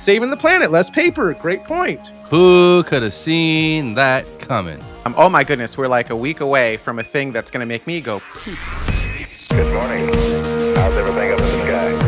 Saving the planet, less paper. Great point. Who could have seen that coming? Oh my goodness, we're like a week away from a thing that's going to make me go poof. Good morning. How's everything up in the sky?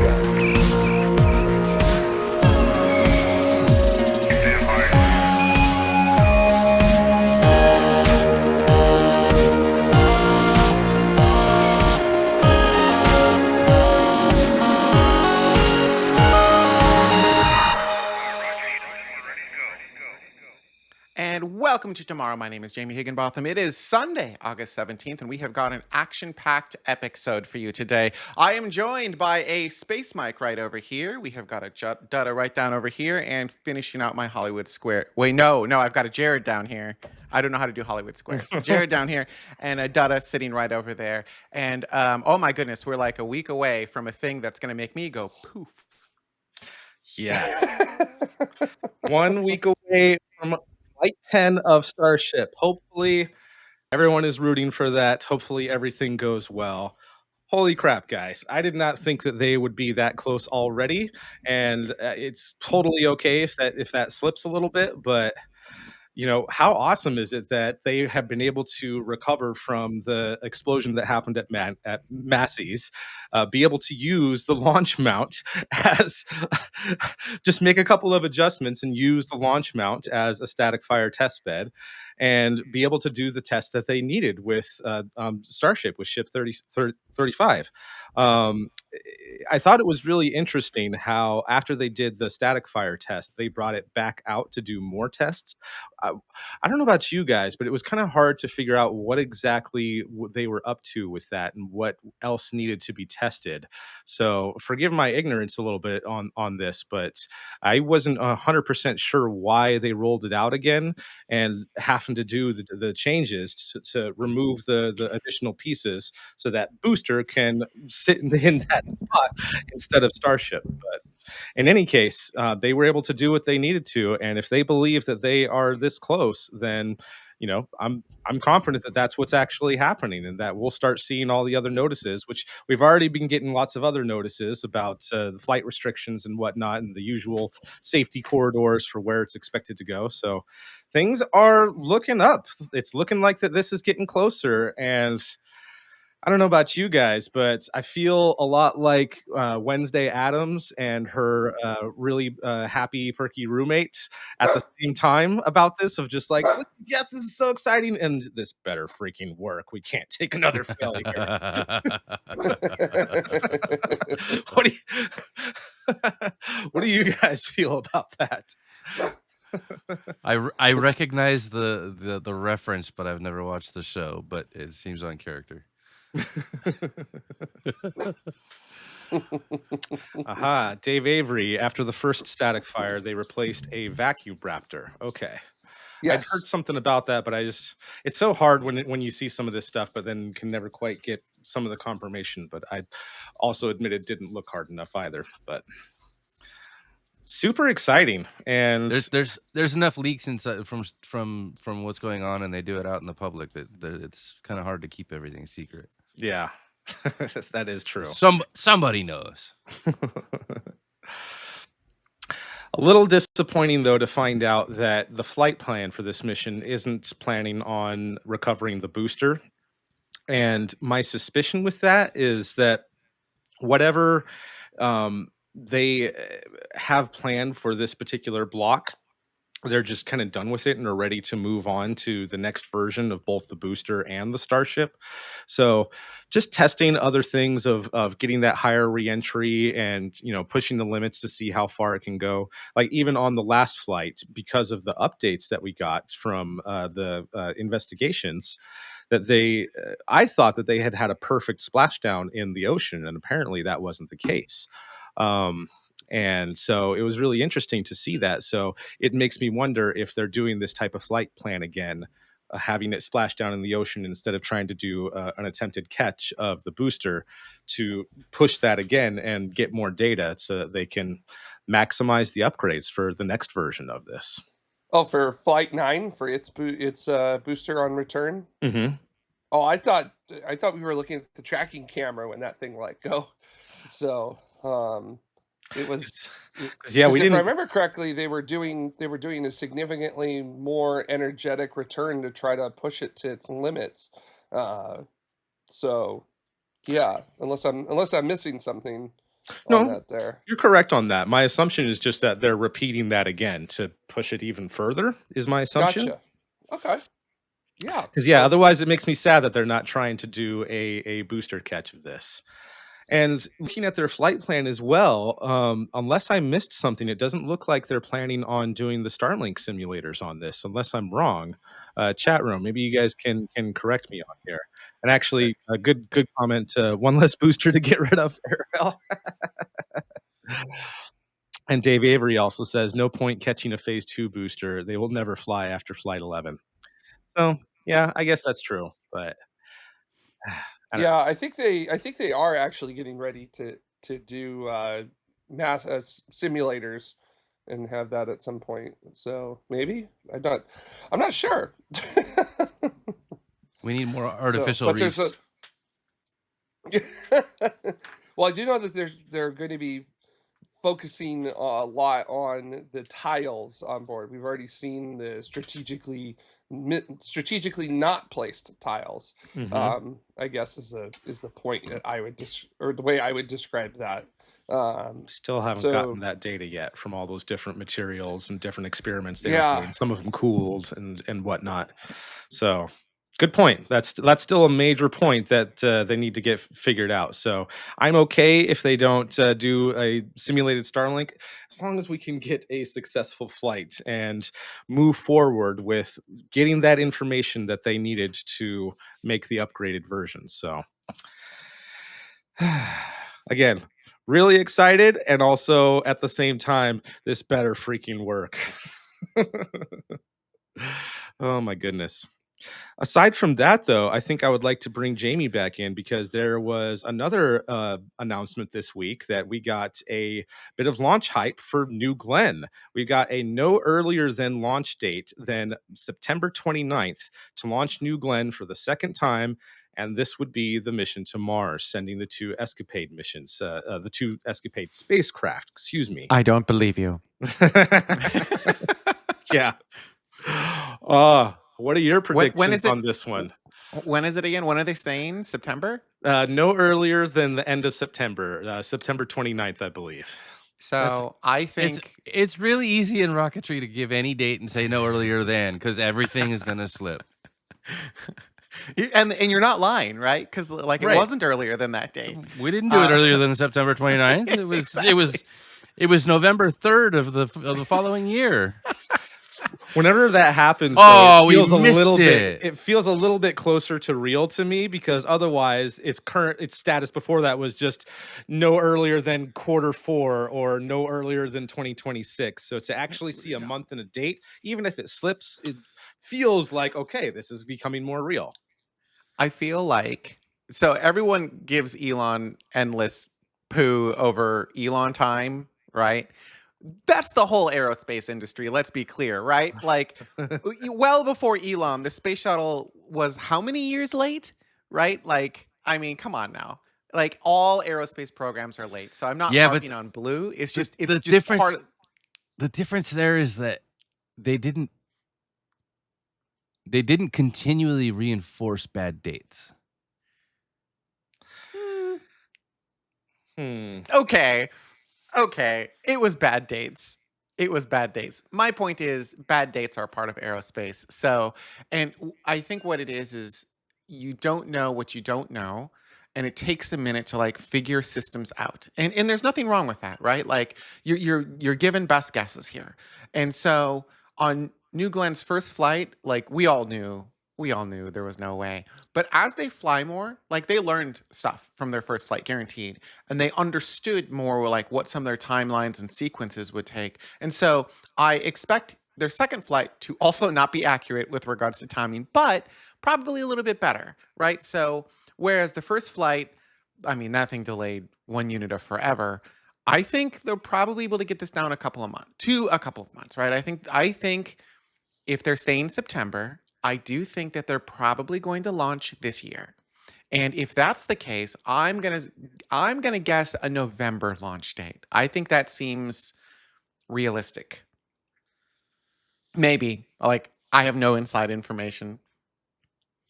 And welcome to Tomorrow. My name is Jamie Higginbotham. It is Sunday, August 17th, and we have got an action-packed episode for you today. I am joined by a space mic right over here. We have got a Dutta right down over here, and finishing out my Hollywood Square. Wait, no, I've got a Jared down here. I don't know how to do Hollywood Squares. Jared down here, and a Dutta sitting right over there. And oh my goodness, we're like a week away from a thing that's going to make me go poof. Yeah. 1 week away from Flight 10 of Starship. Hopefully, everyone is rooting for that. Hopefully, everything goes well. Holy crap, guys. I did not think that they would be that close already. And it's totally okay if that slips a little bit. But, you know, how awesome is it that they have been able to recover from the explosion that happened at Massey's, be able to use the launch mount as just make a couple of adjustments and use the launch mount as a static fire test bed and be able to do the test that they needed with Starship, with ship 35. I thought it was really interesting how after they did the static fire test, they brought it back out to do more tests. I don't know about you guys, but it was kind of hard to figure out what exactly they were up to with that and what else needed to be tested. So forgive my ignorance a little bit on this, but I wasn't 100% sure why they rolled it out again and having to do the changes to remove the additional pieces so that booster can sit in that spot instead of Starship. But in any case, they were able to do what they needed to, and if they believe that they are this close, then you know I'm confident that that's what's actually happening, and that we'll start seeing all the other notices, which we've already been getting lots of other notices about the flight restrictions and whatnot, and the usual safety corridors for where it's expected to go. So things are looking up. It's looking like that this is getting closer, and I don't know about you guys, but I feel a lot like Wednesday Addams and her really happy, perky roommate at the same time about this, of just like, yes, this is so exciting, and this better freaking work. We can't take another failure. What do you, what do you guys feel about that? I recognize the reference, but I've never watched the show. But it seems on character. Aha, Dave Avery. After the first static fire, they replaced a vacuum raptor. Okay. Yes. I'd heard something about that, but it's so hard when you see some of this stuff, but then can never quite get some of the confirmation. But I also admit it didn't look hard enough either. But super exciting, and there's enough leaks inside from what's going on, and they do it out in the public that it's kind of hard to keep everything secret. Yeah, that is true. Somebody knows. A little disappointing, though, to find out that the flight plan for this mission isn't planning on recovering the booster. And my suspicion with that is that whatever they have planned for this particular block, they're just kind of done with it and are ready to move on to the next version of both the booster and the Starship. So just testing other things of getting that higher reentry and, you know, pushing the limits to see how far it can go. Like even on the last flight, because of the updates that we got from the investigations, that I thought that they had a perfect splashdown in the ocean, and apparently that wasn't the case. And so it was really interesting to see that. So it makes me wonder if they're doing this type of flight plan again, having it splash down in the ocean instead of trying to do an attempted catch of the booster, to push that again and get more data so that they can maximize the upgrades for the next version of this. Oh, for Flight 9, for its booster on return? Mm-hmm. Oh, I thought we were looking at the tracking camera when that thing let go. So, It was Because yeah, because we if I didn't. remember correctly, they were doing a significantly more energetic return to try to push it to its limits. Uh, so yeah, unless I'm missing something on No, that there. you're correct on that. My assumption is just that they're repeating that again to push it even further. Is my assumption. Gotcha. Okay. Yeah. Because yeah, Well, otherwise it makes me sad that they're not trying to do a booster catch of this. And looking at their flight plan as well, unless I missed something, it doesn't look like they're planning on doing the Starlink simulators on this, unless I'm wrong. Chat room, maybe you guys can correct me on here. And actually, a good comment. One less booster to get rid of, Ariel. And Dave Avery also says, no point catching a phase 2 booster. They will never fly after flight 11. So yeah, I guess that's true, but I don't know. yeah, I think they are actually getting ready to do mass simulators and have that at some point. So maybe I'm not sure. We need more So, artificial but there's a reefs. well, I do know that they're going to be focusing a lot on the tiles on board. We've already seen the strategically not placed tiles. Mhm. I guess is the point that I would or the way I would describe that. Um, Still haven't gotten so that data yet from all those different materials and different experiments they were yeah, doing. Some of them cooled and whatnot. So good point. That's still a major point that they need to get figured out. So I'm okay if they don't do a simulated Starlink, as long as we can get a successful flight and move forward with getting that information that they needed to make the upgraded version. So again, really excited, and also at the same time, this better freaking work. Oh my goodness. Aside from that, though, I think I would like to bring Jamie back in because there was another announcement this week that we got a bit of launch hype for New Glenn. We got a no earlier than launch date than September 29th to launch New Glenn for the second time. And this would be the mission to Mars, sending the two Escapade missions, the two Escapade spacecraft, excuse me. I don't believe you. Yeah. What are your When predictions is it? on this one? When is it again? When are they saying? September? No earlier than the end of September, September 29th, I believe. That's So I it's think it's really easy in rocketry to give any date and say no earlier than, because everything is gonna slip. and you're not lying, right? Because like it Right. wasn't earlier than that date. We didn't do it earlier than September 29th. It was November 3rd of the following year. Whenever that happens, though, Oh, we missed it feels a little bit closer to real to me, because otherwise its status before that was just no earlier than Q4 or no earlier than 2026. So to actually see a month and a date, even if it slips, it feels like, okay, this is becoming more real. I feel like so everyone gives Elon endless poo over Elon time, right? That's the whole aerospace industry. Let's be clear, right? Like, well before Elon, the space shuttle was how many years late, right? Like, I mean, come on now. Like, all aerospace programs are late. So I'm not Yeah, but harping on Blue. It's the, just, it's the just difference part of. the difference there is that they didn't continually reinforce bad dates. Okay, okay. It was bad dates. It was bad dates. My point is, bad dates are part of aerospace. So, and I think what it is you don't know what you don't know, and it takes a minute to like figure systems out. And there's nothing wrong with that, right? Like you're given best guesses here. And so on New Glenn's first flight, like we all knew there was no way. But as they fly more, like they learned stuff from their first flight, guaranteed. And they understood more like what some of their timelines and sequences would take. And so I expect their second flight to also not be accurate with regards to timing, but probably a little bit better, right? So whereas the first flight, I mean, that thing delayed 1 unit of forever. I think they're probably able to get this down a couple of months, right? I think if they're saying September, I do think that they're probably going to launch this year. And if that's the case, I'm gonna guess a November launch date. I think that seems realistic. Maybe. Like, I have no inside information.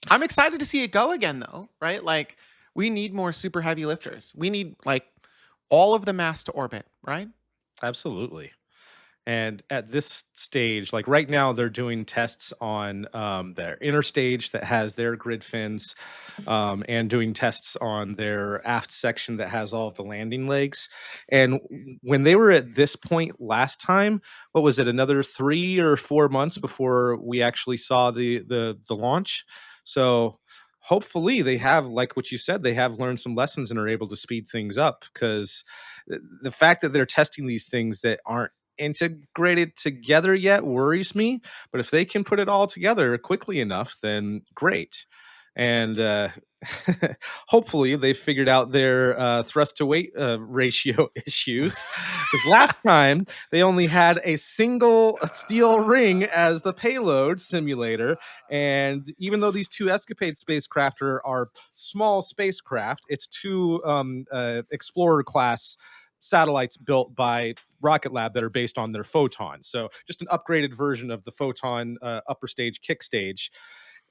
I'm excited to see it go again, though, right? Like, we need more super heavy lifters. We need, like, all of the mass to orbit, right? Absolutely. And at this stage, like right now, they're doing tests on their inner stage that has their grid fins, and doing tests on their aft section that has all of the landing legs. And when they were at this point last time, what was it? Another 3 or 4 months before we actually saw the launch. So hopefully they have, like what you said, they have learned some lessons and are able to speed things up, because the fact that they're testing these things that aren't integrated together yet worries me. But if they can put it all together quickly enough, then great. And hopefully they figured out their thrust to weight ratio issues, because last time they only had a single steel ring as the payload simulator. And even though these two Escapade spacecraft are small spacecraft, it's two Explorer class satellites built by Rocket Lab that are based on their Photon. So just an upgraded version of the Photon upper stage kick stage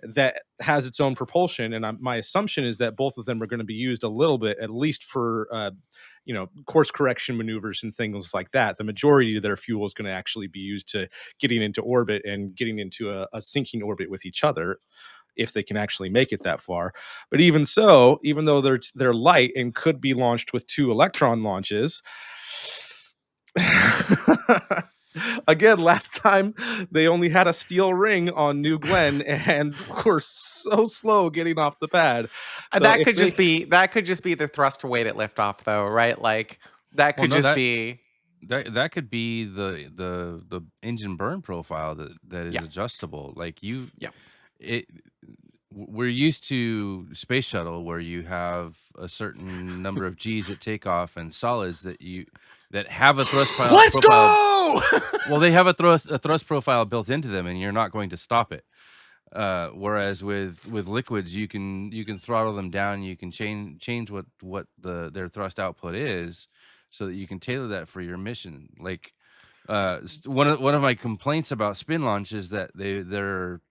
that has its own propulsion. And my assumption is that both of them are going to be used a little bit, at least for course correction maneuvers and things like that. The majority of their fuel is going to actually be used to getting into orbit and getting into a sinking orbit with each other, if they can actually make it that far. But even so, even though they're light and could be launched with 2 Electron launches, again, last time they only had a steel ring on New Glenn and were so slow getting off the pad. So That could just be the thrust weight at liftoff, though, right? Like, that Well, could no, just that be. that could be the engine burn profile that is Yeah. adjustable. Like you, Yeah. it. We're used to space shuttle where you have a certain number of G's at takeoff and solids that have a thrust profile. Let's go! Well, they have a thrust profile built into them, and you're not going to stop it. Whereas with liquids, you can throttle them down. You can change what their thrust output is, so that you can tailor that for your mission. Like one of my complaints about spin launch is that their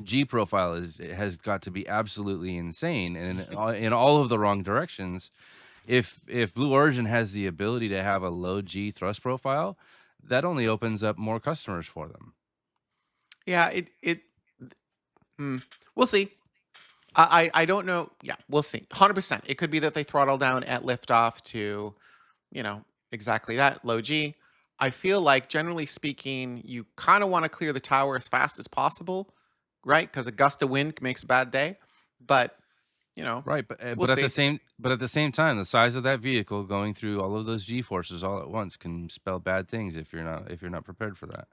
G profile has got to be absolutely insane and in all of the wrong directions. If Blue Origin has the ability to have a low G thrust profile, that only opens up more customers for them. Yeah, we'll see. I don't know. Yeah, we'll see. 100%. It could be that they throttle down at liftoff to, exactly that, low G. I feel like, generally speaking, you kind of want to clear the tower as fast as possible, right? Because a gust of wind makes a bad day. But, Right, we'll but at see. the same time, the size of that vehicle going through all of those G forces all at once can spell bad things if you're not prepared for that.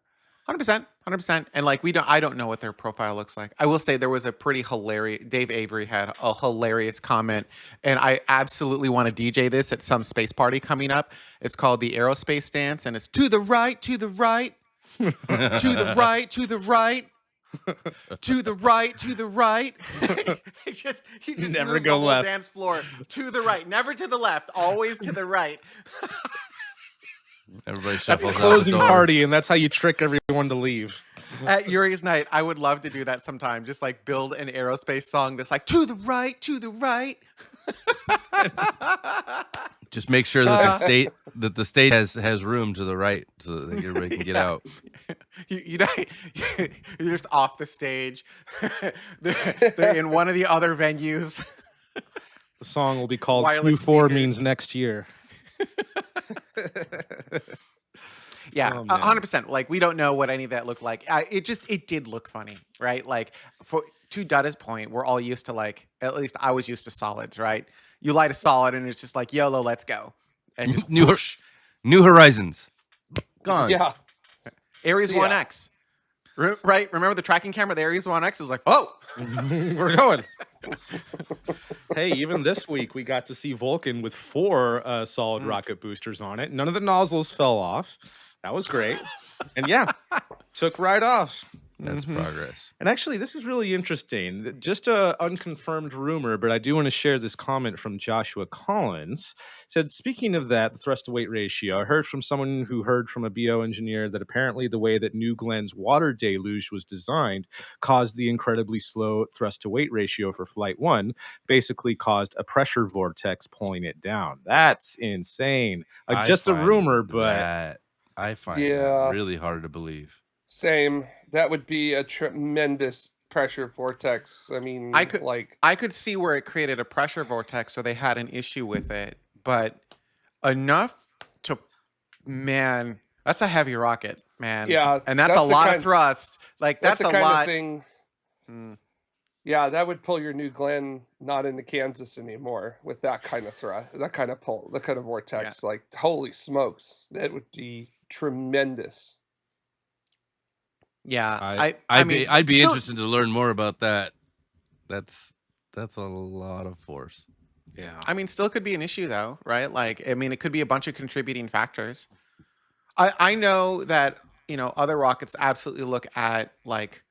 100%. And like, I don't know what their profile looks like. I will say there was a pretty hilarious, Dave Avery had a hilarious comment, and I absolutely want to DJ this at some space party coming up. It's called the Aerospace Dance, and it's to the right, to the right, to the right, to the right, to the right, to the right. You just Never move go the whole left. dance floor to the right, never to the left, always to the right. Everybody That's shuffles the out closing the door. party, and that's how you trick everyone to leave. At Yuri's night, I would love to do that sometime. Just like build an aerospace song that's like to the right, to the right. Just make sure that the state has room to the right so that everybody can get out. You're just off the stage. they're in one of the other venues. The song will be called Wireless Q4 speakers. means next year. Yeah, Oh, man. 100%. Like, we don't know what any of that looked like. It did look funny, right? Like, to Dada's point, we're all used to, like, at least I was used to solids, right? You light a solid and it's just like, YOLO, let's go. And just New Horizons. Gone. Yeah. Ares See ya. 1X. Right? Remember the tracking camera, the Ares 1X? It was like, oh! We're going. Hey, even this week we got to see Vulcan with 4 solid rocket boosters on it. None of the nozzles fell off. That was great. And yeah, took right off. That's progress. And actually, this is really interesting. Just a unconfirmed rumor, but I do want to share this comment from Joshua Collins. Said, speaking of that, the thrust to weight ratio, I heard from someone who heard from a BO engineer that apparently the way that New Glenn's water deluge was designed caused the incredibly slow thrust to weight ratio for Flight 1, basically caused a pressure vortex pulling it down. That's insane. Just a rumor, but I find that Yeah. really hard to believe. Same. That would be a tremendous pressure vortex. I mean, I could like, I could see where it created a pressure vortex or they had an issue with it, but enough to, man, that's a heavy rocket, man. yeah, And that's a the lot kind- of thrust. Like That's that's the a kind lot. of thing. Mm. Yeah, that would pull your New Glenn not into Kansas anymore with that kind of thrust, that kind of pull, that kind of vortex. Like, holy smokes, that would be tremendous. Yeah, I'd mean, be still- interested to learn more about that. That's a lot of force. yeah. I mean, still could be an issue though, right? Like, I mean, it could be a bunch of contributing factors. I know that, other rockets absolutely look at like,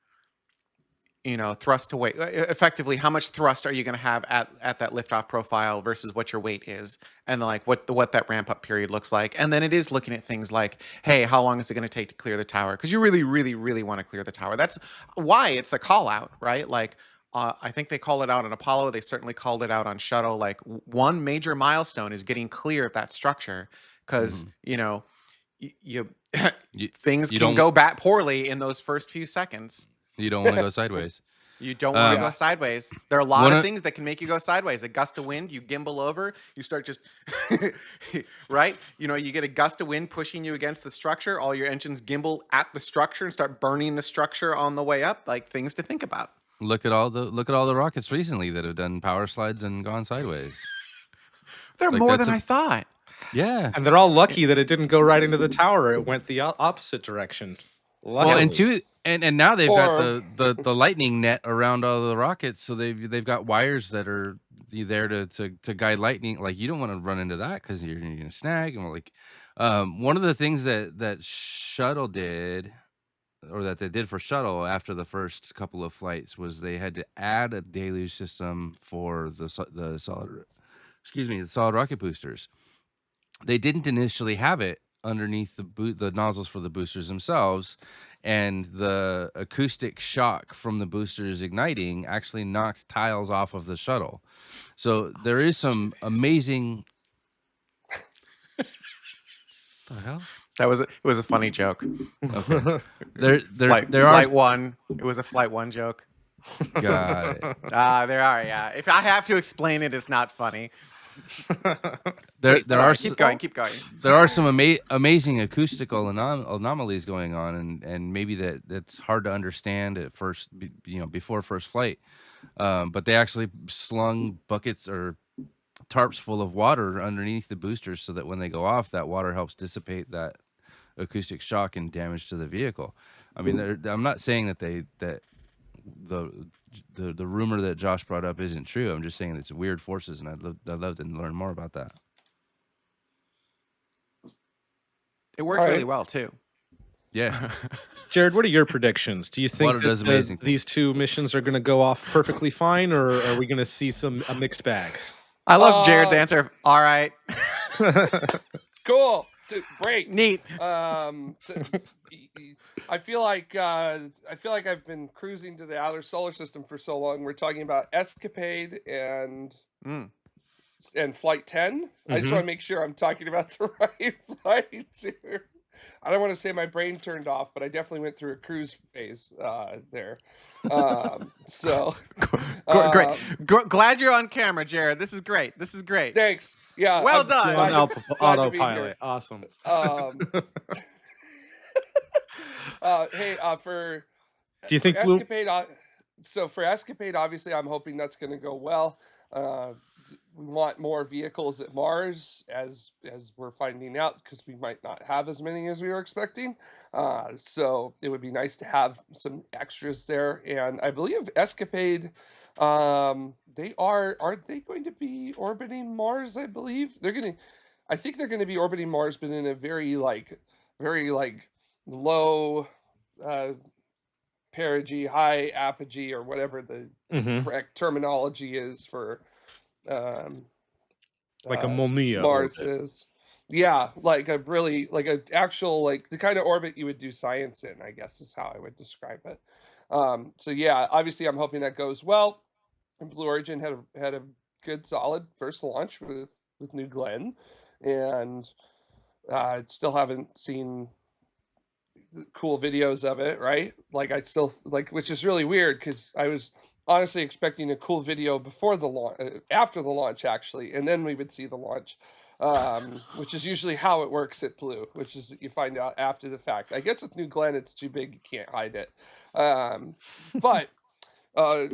thrust to weight. Effectively, how much thrust are you going to have at that liftoff profile versus what your weight is, and like what that ramp up period looks like. And then it is looking at things like, hey, how long is it going to take to clear the tower? Because you really, really, really want to clear the tower. That's why it's a call out, right? Like, I think they call it out on Apollo. They certainly called it out on Shuttle. Like, one major milestone is getting clear of that structure, because you things can go back poorly in those first few seconds. You don't want to go sideways. You don't want to go sideways. There are a lot of things that can make you go sideways. A gust of wind, you gimbal over, you start just, right? You get a gust of wind pushing you against the structure. All your engines gimbal at the structure and start burning the structure on the way up. Like, things to think about. Look at all the rockets recently that have done power slides and gone sideways. There are more than I thought. Yeah, And they're all lucky that it didn't go right into the tower. It went the opposite direction. Luckily. Well, and now they've got the lightning net around all the rockets, so they've got wires that are there to guide lightning. Like, you don't want to run into that because you're gonna snag. And like, one of the things that Shuttle did, or that they did for Shuttle after the first couple of flights, was they had to add a deluge system for the solid rocket boosters. They didn't initially have it underneath the nozzles for the boosters themselves, and the acoustic shock from the boosters igniting actually knocked tiles off of the shuttle. So there is some amazing. The hell? It was a funny joke. Okay. Flight one. It was a Flight 1 joke. Got it. There are, yeah. If I have to explain it, it's not funny. Keep going. There are some amazing acoustical anomalies going on, and maybe that's hard to understand at first, before first flight. But they actually slung buckets or tarps full of water underneath the boosters so that when they go off, that water helps dissipate that acoustic shock and damage to the vehicle. I mean, I'm not saying that the rumor that Josh brought up isn't true. I'm just saying it's weird forces, and I'd love to learn more about that. It worked really well too. Yeah. Jared, what are your predictions? Do you think that these two missions are going to go off perfectly fine, or are we going to see a mixed bag? I love Jared's answer. All right. Cool. Great. Neat. I feel like I've been cruising to the outer solar system for so long. We're talking about Escapade and Flight 10. I just want to make sure I'm talking about the right flights here. I don't want to say my brain turned off, but I definitely went through a cruise phase there. So great. Glad you're on camera, Jared. This is great. Thanks. Yeah. Well done. On autopilot. Awesome. Hey, do you think Escapade? So for Escapade, obviously, I'm hoping that's going to go well. We want more vehicles at Mars, as we're finding out, because we might not have as many as we were expecting. So it would be nice to have some extras there. And I believe Escapade, aren't they going to be orbiting Mars? I believe I think they're going to be orbiting Mars, but in a very low, perigee, high apogee, or whatever the Mhm. correct terminology is for Like a Molnia Mars orbit. is. Yeah, like a really like an actual like the kind of orbit you would do science in, I guess is how I would describe it. So yeah, obviously I'm hoping that goes well. And Blue Origin had a good solid first launch with New Glenn, and still haven't seen cool videos of it, right? Like I still like, which is really weird because I was honestly expecting a cool video before the launch, after the launch actually, and then we would see the launch, which is usually how it works at Blue, which is that you find out after the fact. I guess with New Glenn, it's too big, you can't hide it. But uh,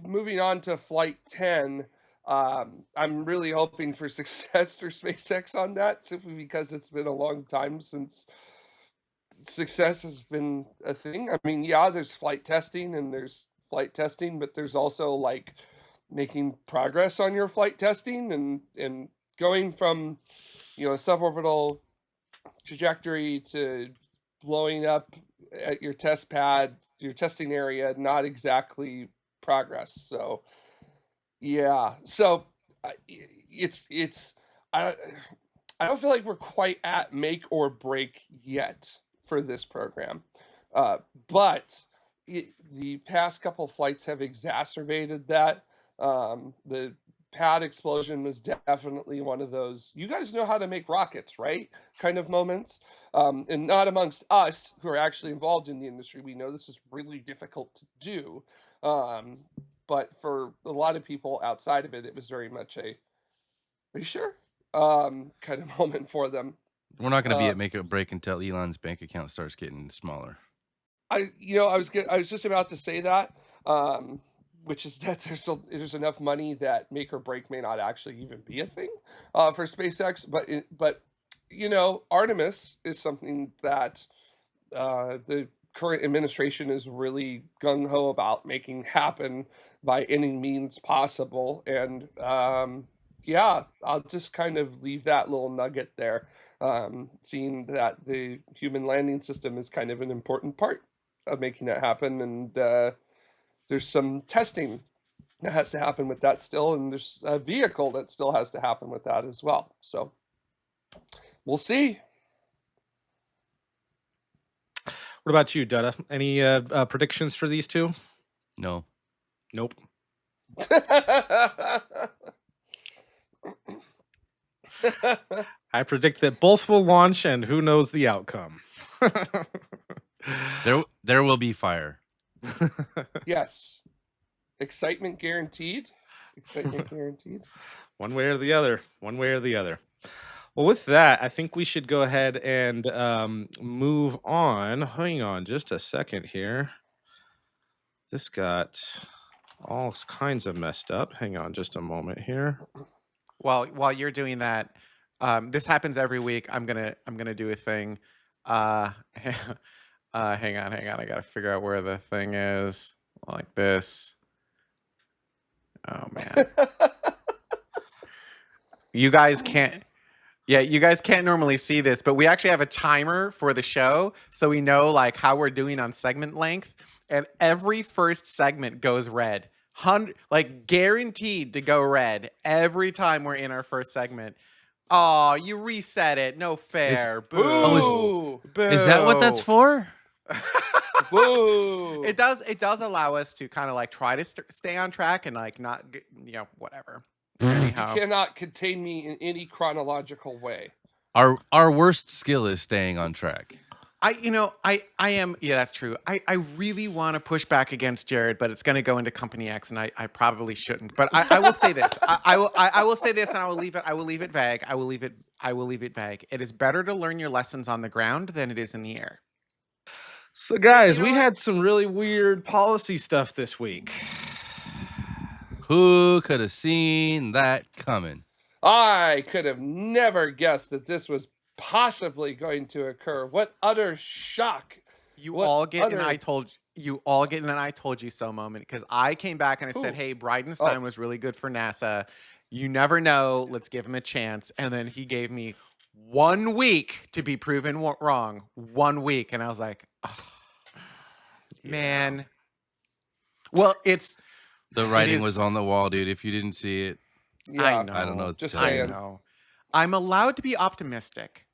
moving on to Flight 10. I'm really hoping for success for SpaceX on that, simply because it's been a long time since success has been a thing. I mean, yeah, there's flight testing and there's flight testing, but there's also like making progress on your flight testing and going from, you know, suborbital trajectory to blowing up at your test pad, your testing area, not exactly progress. So, yeah. So, it's I I don't feel like we're quite at make or break yet for this program. Uh, but the past couple flights have exacerbated that. The pad explosion was definitely one of those, you guys know how to make rockets, right? Kind of moments. And not amongst us who are actually involved in the industry. We know this is really difficult to do. Um, but for a lot of people outside of it, it was very much a, are you sure? Kind of moment for them. We're not going to be Uh, at make or break until Elon's bank account starts getting smaller. I was just about to say that, which is that there's enough money that make or break may not actually even be a thing for SpaceX, but you know, Artemis is something that the current administration is really gung ho about making happen by any means possible, and yeah, I'll just kind of leave that little nugget there, seeing that the human landing system is kind of an important part of making that happen, and there's some testing that has to happen with that still, and there's a vehicle that still has to happen with that as well. So we'll see. What about you, Dutta? Any predictions for these two? No. Nope. I predict that both will launch, and who knows the outcome. There will be fire. Yes. Excitement guaranteed. Excitement guaranteed. One way or the other. One way or the other. Well, with that, I think we should go ahead and move on. Hang on just a second here. This got all kinds of messed up. Hang on just a moment here. Well, while you're doing that, this happens every week. I'm gonna do a thing. Hang on. I gotta figure out where the thing is. Like this. Oh man, you guys can't. Yeah, you guys can't normally see this, but we actually have a timer for the show, so we know like how we're doing on segment length. And every first segment goes red, like guaranteed to go red every time we're in our first segment. Oh, you reset it. No fair. Boo. Boo! Boo. Is that what that's for? Boo! It does allow us to kind of like try to stay on track and like not, whatever. Anyhow. You cannot contain me in any chronological way. Our worst skill is staying on track. I am, yeah, that's true. I really want to push back against Jared, but it's going to go into Company X, and I probably shouldn't. But I will say this. I will say this, and I will leave it vague. I will leave it vague. It is better to learn your lessons on the ground than it is in the air. So, guys, You know we what? had some really weird policy stuff this week. Who could have seen that coming? I could have never guessed that this was possibly going to occur. What utter shock. You What all get an utter- I told you so moment, because I came back and I said, Who? hey, Bridenstine was really good for NASA. You never know. Let's give him a chance. And then he gave me 1 week to be proven wrong. 1 week. And I was like, oh. Man. Well, The it writing is. was on the wall, dude. If you didn't see it, I Yeah, I don't know know. what to just tell I you. saying. know. I'm allowed to be optimistic.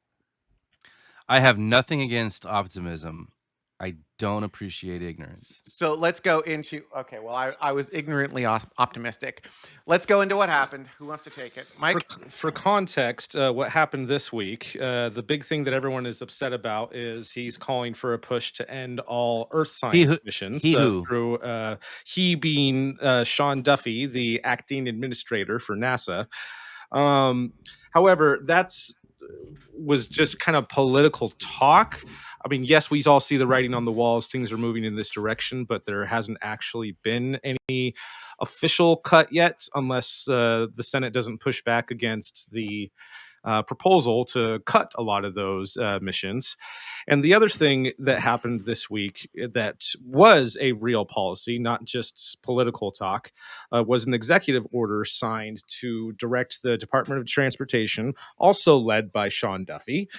I have nothing against optimism. I don't appreciate ignorance. So let's go into. Okay, well, I was ignorantly optimistic. Let's go into what happened. Who wants to take it? For Mike? for context, what happened this week? The big thing that everyone is upset about is he's calling for a push to end all Earth He science who, missions he who. through he being Sean Duffy, the acting administrator for NASA. Um, However, that's was just kind of political talk. I mean, yes, we all see the writing on the walls. Things are moving in this direction, but there hasn't actually been any official cut yet, unless the Senate doesn't push back against the proposal to cut a lot of those missions. And the other thing that happened this week that was a real policy, not just political talk, was an executive order signed to direct the Department of Transportation, also led by Sean Duffy,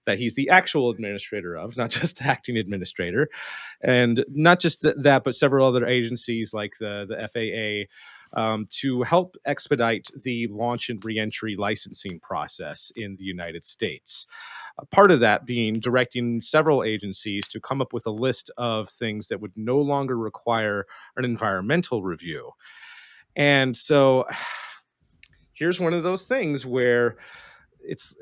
that he's the actual administrator of, not just acting administrator, and not just that, but several other agencies like the FAA. To help expedite the launch and reentry licensing process in the United States. Part of that being directing several agencies to come up with a list of things that would no longer require an environmental review. And so here's one of those things where it's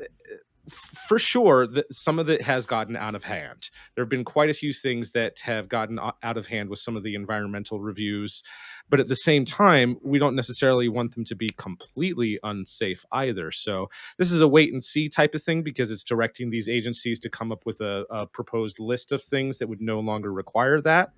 for sure that some of it has gotten out of hand. There have been quite a few things that have gotten out of hand with some of the environmental reviews, but at the same time, we don't necessarily want them to be completely unsafe either. So this is a wait and see type of thing because it's directing these agencies to come up with a proposed list of things that would no longer require that.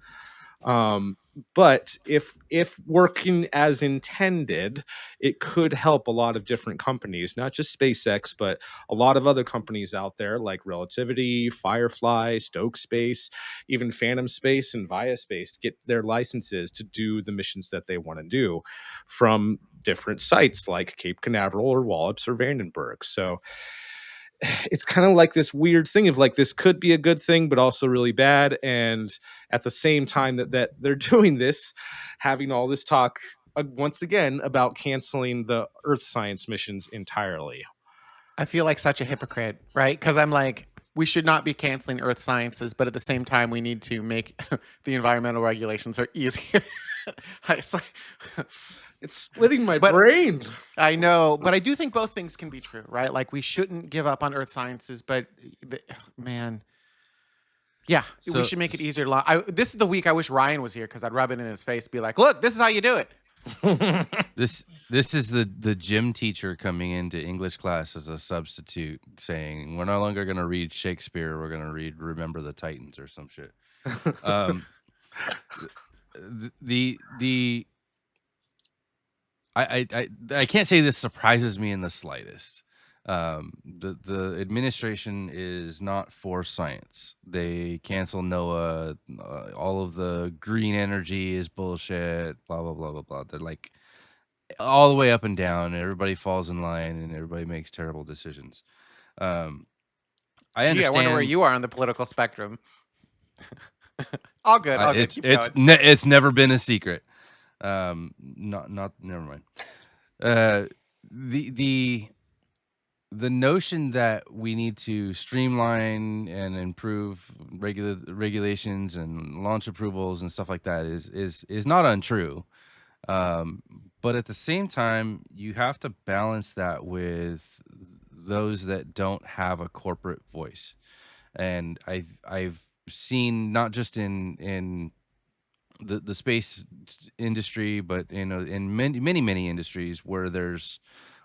But if working as intended, it could help a lot of different companies, not just SpaceX, but a lot of other companies out there like Relativity, Firefly, Stoke Space, even Phantom Space and Via Space to get their licenses to do the missions that they want to do from different sites like Cape Canaveral or Wallops or Vandenberg. So it's kind of like this weird thing of like this could be a good thing but also really bad, and at the same time that they're doing this, having all this talk once again about canceling the Earth science missions entirely. I feel like such a hypocrite, right? Because I'm like, we should not be canceling Earth sciences, but at the same time, we need to make the environmental regulations are easier. It's like- It's splitting my But- brain. I know, but I do think both things can be true, right? Like we shouldn't give up on Earth sciences, but man, yeah, we So- should make it easier. This is the week I wish Ryan was here because I'd rub it in his face, be like, "Look, this is how you do it." This is the gym teacher coming into English class as a substitute saying, we're no longer going to read Shakespeare, we're going to read Remember the Titans or some shit. Um, the I can't say this surprises me in the slightest. The administration is not for science. They cancel NOAA. All of the green energy is bullshit. Blah blah blah blah blah. They're like all the way up and down. Everybody falls in line, and everybody makes terrible decisions. I Gee, understand. I wonder where you are on the political spectrum. All good. All good. Keep going. It's never been a secret. Not never mind. The notion that we need to streamline and improve regulations and launch approvals and stuff like that is not untrue. But at the same time, you have to balance that with those that don't have a corporate voice. And I've seen not just in the space industry, but in many industries where there's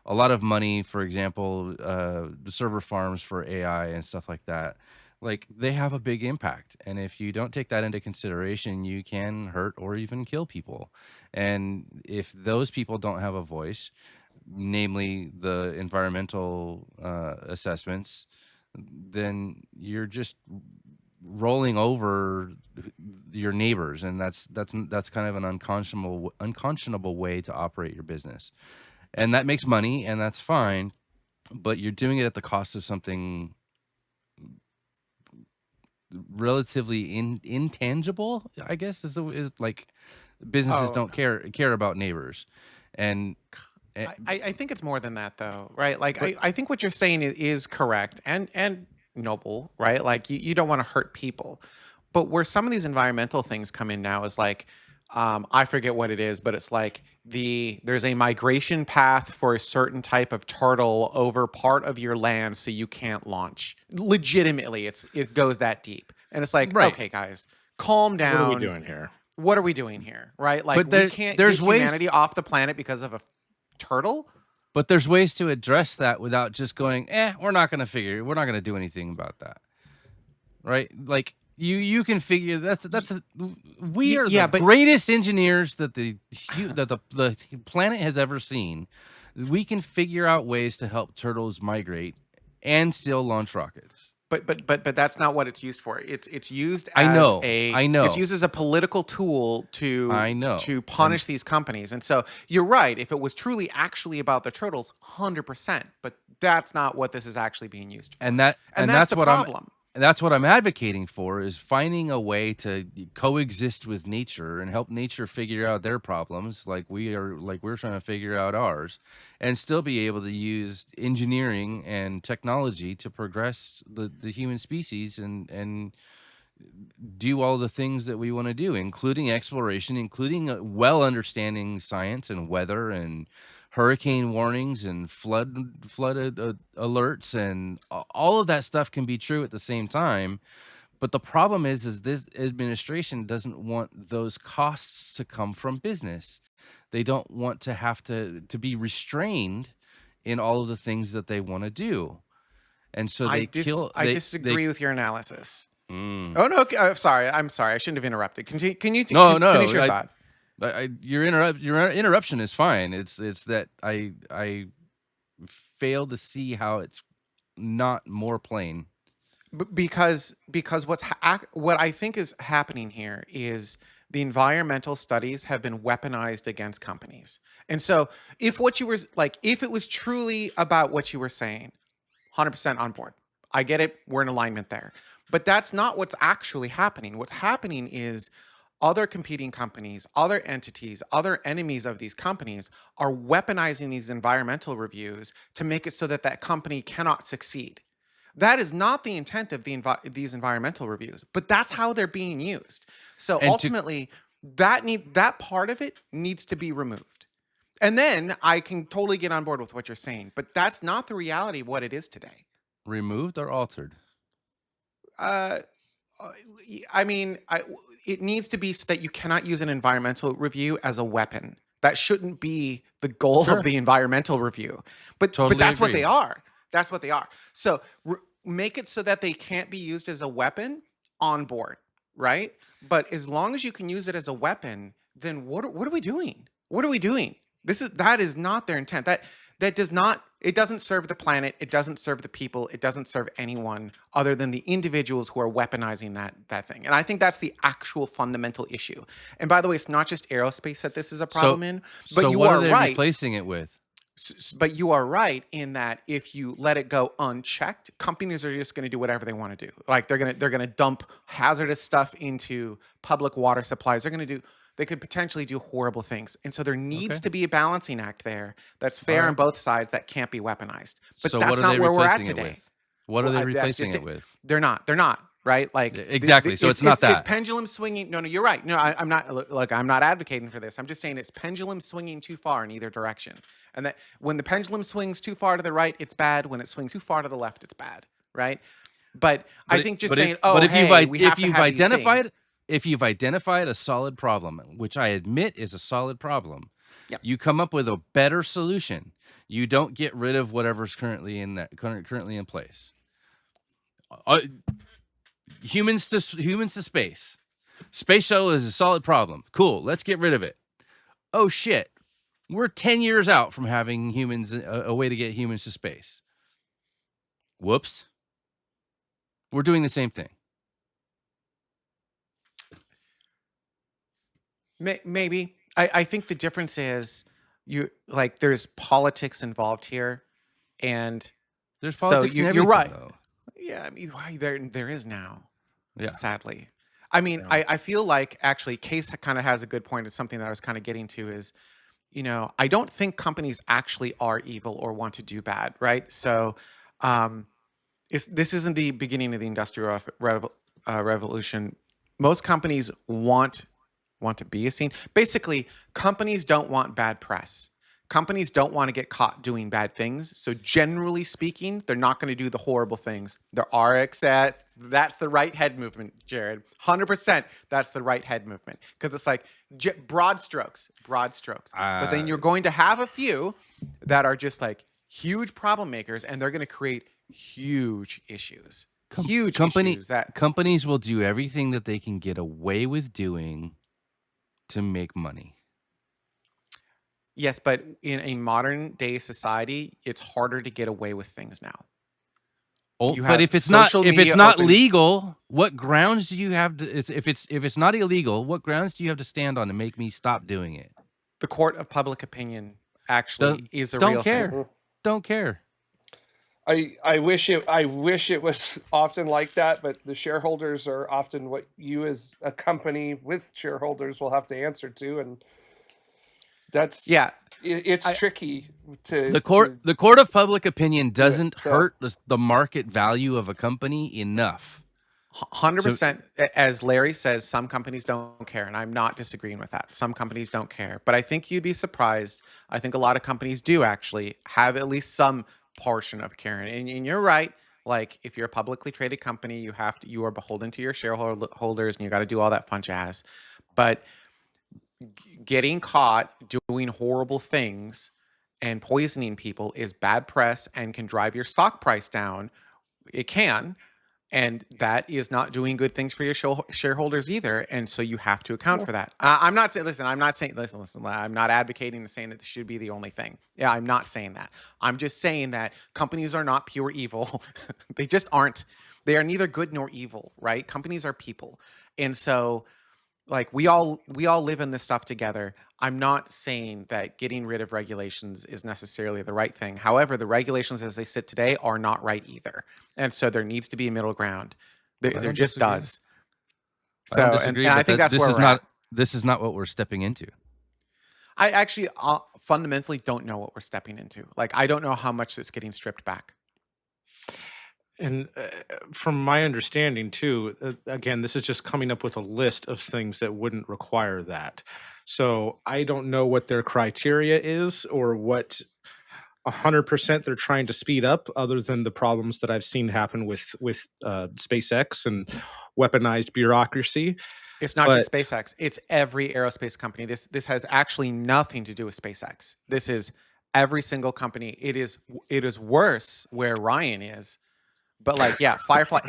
a lot of money, for example, the server farms for AI and stuff like that, like they have a big impact. And if you don't take that into consideration, you can hurt or even kill people. And if those people don't have a voice, namely the environmental assessments, then you're just rolling over your neighbors, and that's kind of an unconscionable way to operate your business. And that makes money, and that's fine, but you're doing it at the cost of something relatively intangible, I guess is like businesses Oh, don't care about neighbors, and eh, I think it's more than that though, right? Like but I think what you're saying is correct and noble, right? Like you don't want to hurt people. But where some of these environmental things come in now is like I forget what it is, but it's like there's a migration path for a certain type of turtle over part of your land so you can't launch. Legitimately, it goes that deep. And it's like, right. okay, guys, calm What are we down. doing here? What are we doing here? Right? Like But we can't get there's ways humanity off the planet because of a turtle. But there's ways to address that without just going, we're not going to do anything about that. Right? Like you can figure we are the Yeah, but greatest engineers that the planet has ever seen. We can figure out ways to help turtles migrate and still launch rockets. but that's not what it's used for. It's used I as know. I know. it's used as a political tool I know. to punish these companies. And so you're right. If it was truly actually about the turtles, 100%. But that's not what this is actually being used for. And And that's the what problem. that's what I'm advocating for, is finding a way to coexist with nature and help nature figure out their problems like we're trying to figure out ours, and still be able to use engineering and technology to progress the human species and do all the things that we want to do, including exploration, including well understanding science and weather and hurricane warnings and flood alerts, and all of that stuff can be true at the same time. But the problem is this administration doesn't want those costs to come from business. They don't want to have to be restrained in all of the things that they want to do, and so I disagree with your analysis. Oh no, okay, sorry. I'm sorry. I shouldn't have interrupted. Continue, can you finish your thought? Your interruption is fine. It's that I fail to see how it's not more plain. Because what I think is happening here is the environmental studies have been weaponized against companies. And so if it was truly about what you were saying, 100% on board. I get it. We're in alignment there. But that's not what's actually happening. What's happening is other competing companies, other entities, other enemies of these companies are weaponizing these environmental reviews to make it so that that company cannot succeed. That is not the intent of these environmental reviews, but that's how they're being used. So And to ultimately, that part of it needs to be removed. And then I can totally get on board with what you're saying, but that's not the reality of what it is today. removed or altered? Uh, I mean, it needs to be so that you cannot use an environmental review as a weapon. That shouldn't be the goal of Sure. the environmental review. But Totally that's what agree. they are. That's what they are. So make it so that they can't be used as a weapon, on board, right? But as long as you can use it as a weapon, then what are we doing? What are we doing? That is not their intent. That does not, it doesn't serve the planet, it doesn't serve the people, it doesn't serve anyone other than the individuals who are weaponizing that thing. And I think that's the actual fundamental issue. And by the way, it's not just aerospace that this is a problem in, but so you what are are they right. replacing it with? But you are right in that if you let it go unchecked, companies are just going to do whatever they want to do. Like they're going to dump hazardous stuff into public water supplies. They could potentially do horrible things. And so there needs Okay. to be a balancing act there that's fair All on right. both sides, that can't be weaponized. But So that's what are not they where we're at replacing it today. with? What are Well, they that's replacing just it with? They're not, right? Like Exactly. So it's not Is that. pendulum swinging? No, you're right. No, I'm not. Look, I'm not advocating for this. I'm just saying it's pendulum swinging too far in either direction, and that when the pendulum swings too far to the right, it's bad. When it swings too far to the left, it's bad, right? But I think just saying, we have to have these things. If you've identified a solid problem, which I admit is a solid problem, Yep. you come up with a better solution. You don't get rid of whatever's currently in place. Humans to space. Space shuttle is a solid problem. Cool. Let's get rid of it. Oh shit. We're 10 years out from having humans a way to get humans to space. Whoops. We're doing the same thing. Maybe. I think the difference is there's politics involved here, and There's so politics in you're everything, right. though. Yeah, I mean, there is now. Yeah. sadly. I mean, Yeah. I feel like actually Case kind of has a good point. It's something that I was kind of getting to is, I don't think companies actually are evil or want to do bad, right? So, um, this isn't the beginning of the industrial revolution. Most companies want to be a scene. Basically, companies don't want bad press. Companies don't want to get caught doing bad things. So generally speaking, they're not going to do the horrible things. There are except that's the right head movement, Jared. 100% that's the right head movement. Because it's like broad strokes, broad strokes. But then you're going to have a few that are just like huge problem makers, and they're going to create huge issues. Huge issues that companies will do everything that they can get away with doing to make money. yes, but in a modern day society, it's harder to get away with things now. Oh, You but have if it's social not media opens- legal, what grounds do you have to? If it's not illegal, what grounds do you have to stand on to make me stop doing it? the court of public opinion actually is a Don't real care. thing. Don't care. I wish it was often like that, but the shareholders are often what you as a company with shareholders will have to answer to, and that's Yeah, it's I- tricky to The court of public opinion doesn't so- hurt the market value of a company enough. 100%. As Larry says, some companies don't care, and I'm not disagreeing with that. Some companies don't care, but I think you'd be surprised. I think a lot of companies do actually have at least some portion of caring. And you're right. Like if you're a publicly traded company, you are beholden to your shareholders, and you got to do all that fun jazz. But getting caught doing horrible things and poisoning people is bad press and can drive your stock price down. It can. And that is not doing good things for your shareholders either. And so you have to account for that. I'm not saying, listen, I'm not advocating and saying that this should be the only thing. Yeah, I'm not saying that. I'm just saying that companies are not pure evil. They just aren't. They are neither good nor evil, right? Companies are people. And so like we all live in this stuff together. I'm not saying that getting rid of regulations is necessarily the right thing. However, the regulations as they sit today are not right either. And so there needs to be a middle ground. There don't just disagree. does. I don't So, disagree, and I but think that's this where is we're not at. this is not what we're stepping into. I actually fundamentally don't know what we're stepping into. Like, I don't know how much it's getting stripped back. And from my understanding, too, again, this is just coming up with a list of things that wouldn't require that. So I don't know what their criteria is or what 100% they're trying to speed up, other than the problems that I've seen happen with SpaceX and weaponized bureaucracy. It's not But just SpaceX. It's every aerospace company. This has actually nothing to do with SpaceX. This is every single company. It is worse where Ryan is. But like, yeah, Firefly.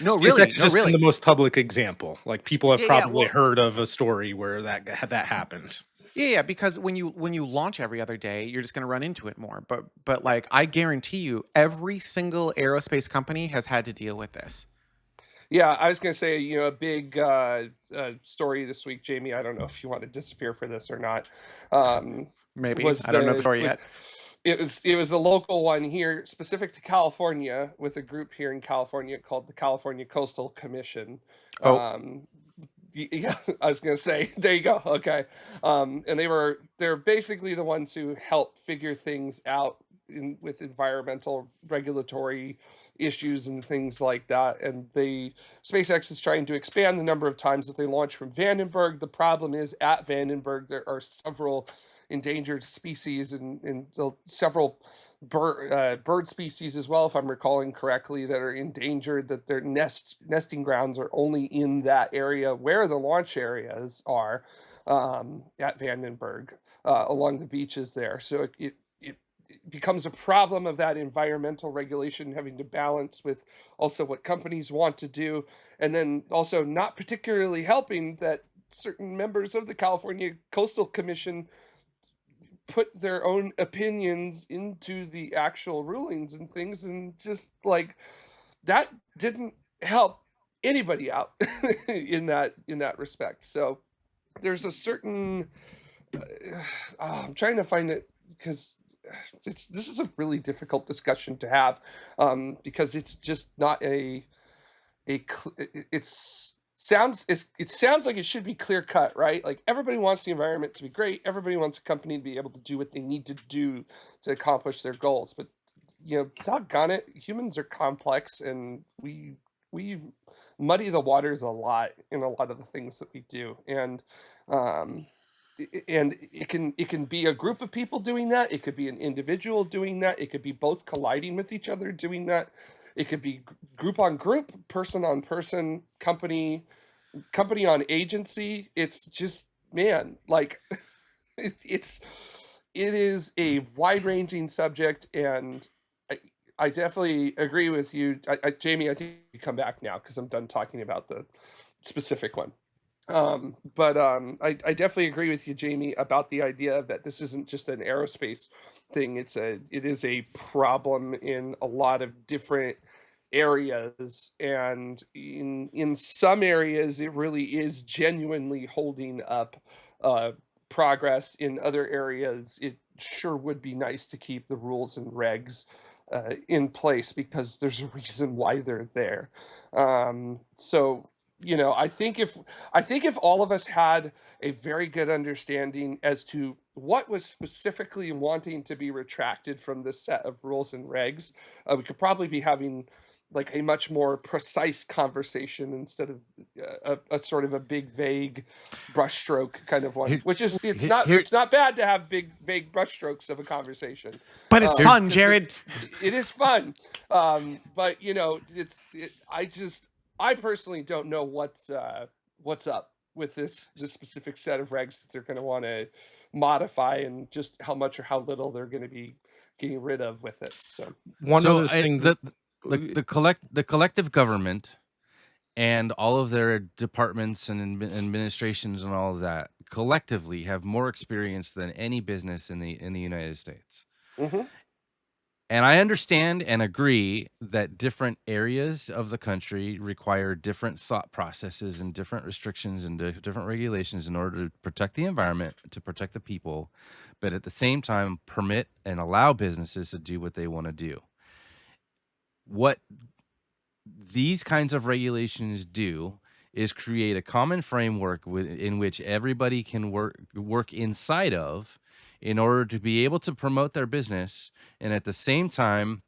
No, really, SpaceX has just been the most public example. Like people have probably well, heard of a story where that happened. yeah, because when you launch every other day, you're just going to run into it more. But like, I guarantee you, every single aerospace company has had to deal with this. Yeah, I was going to say, a big story this week, Jamie. I don't know if you want to disappear for this or not. Maybe I don't know the story yet. It was a local one here, specific to California, with a group here in California called the California Coastal Commission. Yeah, I was gonna say, there you go. Okay, and they're basically the ones who help figure things out with environmental regulatory issues and things like that. And SpaceX is trying to expand the number of times that they launch from Vandenberg. The problem is at Vandenberg there are several endangered species and several bird species as well, if I'm recalling correctly, that are endangered, that their nesting grounds are only in that area where the launch areas are at Vandenberg, along the beaches there. So it becomes a problem of that environmental regulation having to balance with also what companies want to do, and then also not particularly helping that certain members of the California Coastal Commission put their own opinions into the actual rulings and things, and just like that didn't help anybody out in that respect. So there's a certain I'm trying to find it, because this is a really difficult discussion to have, because it's just not it sounds like it should be clear cut, right? Like everybody wants the environment to be great. Everybody wants a company to be able to do what they need to do to accomplish their goals. But doggone it, humans are complex, and we muddy the waters a lot in a lot of the things that we do. Um, and it can be a group of people doing that. It could be an individual doing that. It could be both colliding with each other doing that. It could be group on group, person on person, company on agency. It's just, man, like it is a wide ranging subject, and I definitely agree with you, Jamie. I think you come back now because I'm done talking about the specific one. I definitely agree with you, Jamie, about the idea that this isn't just an aerospace thing. It is a problem in a lot of different areas, and in some areas it really is genuinely holding up progress. In other areas, it sure would be nice to keep the rules and regs in place, because there's a reason why they're there. So I think if all of us had a very good understanding as to what was specifically wanting to be retracted from this set of rules and regs, we could probably be having like a much more precise conversation instead of a sort of a big vague brushstroke kind of one. Which is it's not bad to have big vague brushstrokes of a conversation, but it's fun, Jared. It is fun, but I personally don't know what's up with this specific set of regs that they're going to want to modify, and just how much or how little they're going to be getting rid of with it. So other thing that the collective government and all of their departments and administrations and all of that collectively have more experience than any business in the United States. Mm-hmm. And I understand and agree that different areas of the country require different thought processes and different restrictions and different regulations in order to protect the environment, to protect the people, but at the same time permit and allow businesses to do what they want to do. What these kinds of regulations do is create a common framework in which everybody can work inside of, in order to be able to promote their business and at the same time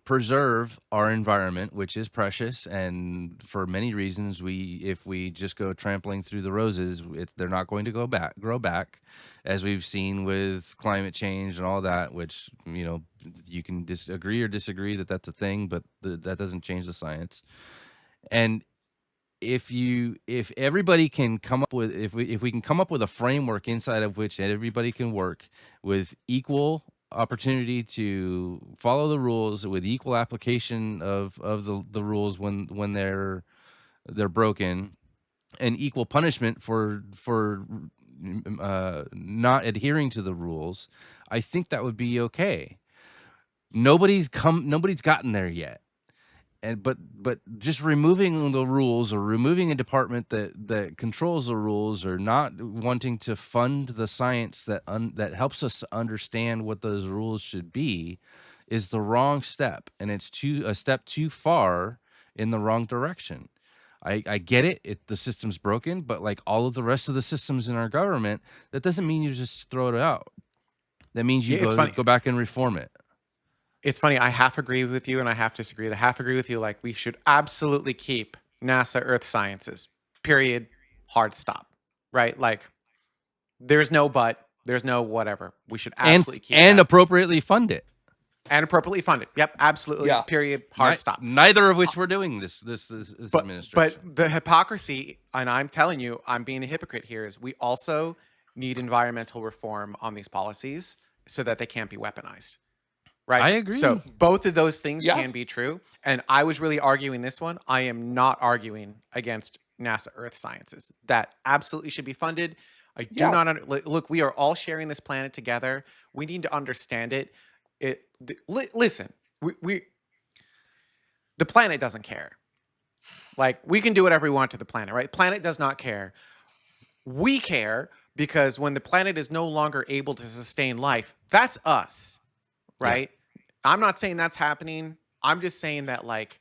preserve our environment, which is precious. And for many reasons, if we just go trampling through the roses, they're not going to grow back, as we've seen with climate change and all that, which, you can agree or disagree that that's a thing, but that doesn't change the science. And if everybody can come up with, if we can come up with a framework inside of which everybody can work with equal opportunity to follow the rules, with equal application of the rules when they're broken, and equal punishment for not adhering to the rules, I think that would be okay. Nobody's gotten there yet. But just removing the rules, or removing a department that controls the rules, or not wanting to fund the science that helps us understand what those rules should be, is the wrong step, and it's a step too far in the wrong direction. I get it. The system's broken, but like all of the rest of the systems in our government, that doesn't mean you just throw it out. That means you go back and reform it. It's funny, I half agree with you and I half disagree. I half agree with you, like we should absolutely keep NASA Earth Sciences, period, hard stop, right? Like there's no but, there's no whatever. We should absolutely keep and appropriately fund it. And appropriately funded. Yep, absolutely, Yeah. period, hard stop. Neither of which we're doing this administration. But the hypocrisy, and I'm telling you, I'm being a hypocrite here, is we also need environmental reform on these policies so that they can't be weaponized. Right. I agree. So both of those things can be true. And I was really arguing this one. I am not arguing against NASA Earth Sciences. That absolutely should be funded. I do not look, we are all sharing this planet together. We need to understand it. Listen, the planet doesn't care. Like, we can do whatever we want to the planet, right? Planet does not care. We care because when the planet is no longer able to sustain life, that's us. Right? Yeah. I'm not saying that's happening. I'm just saying that, like,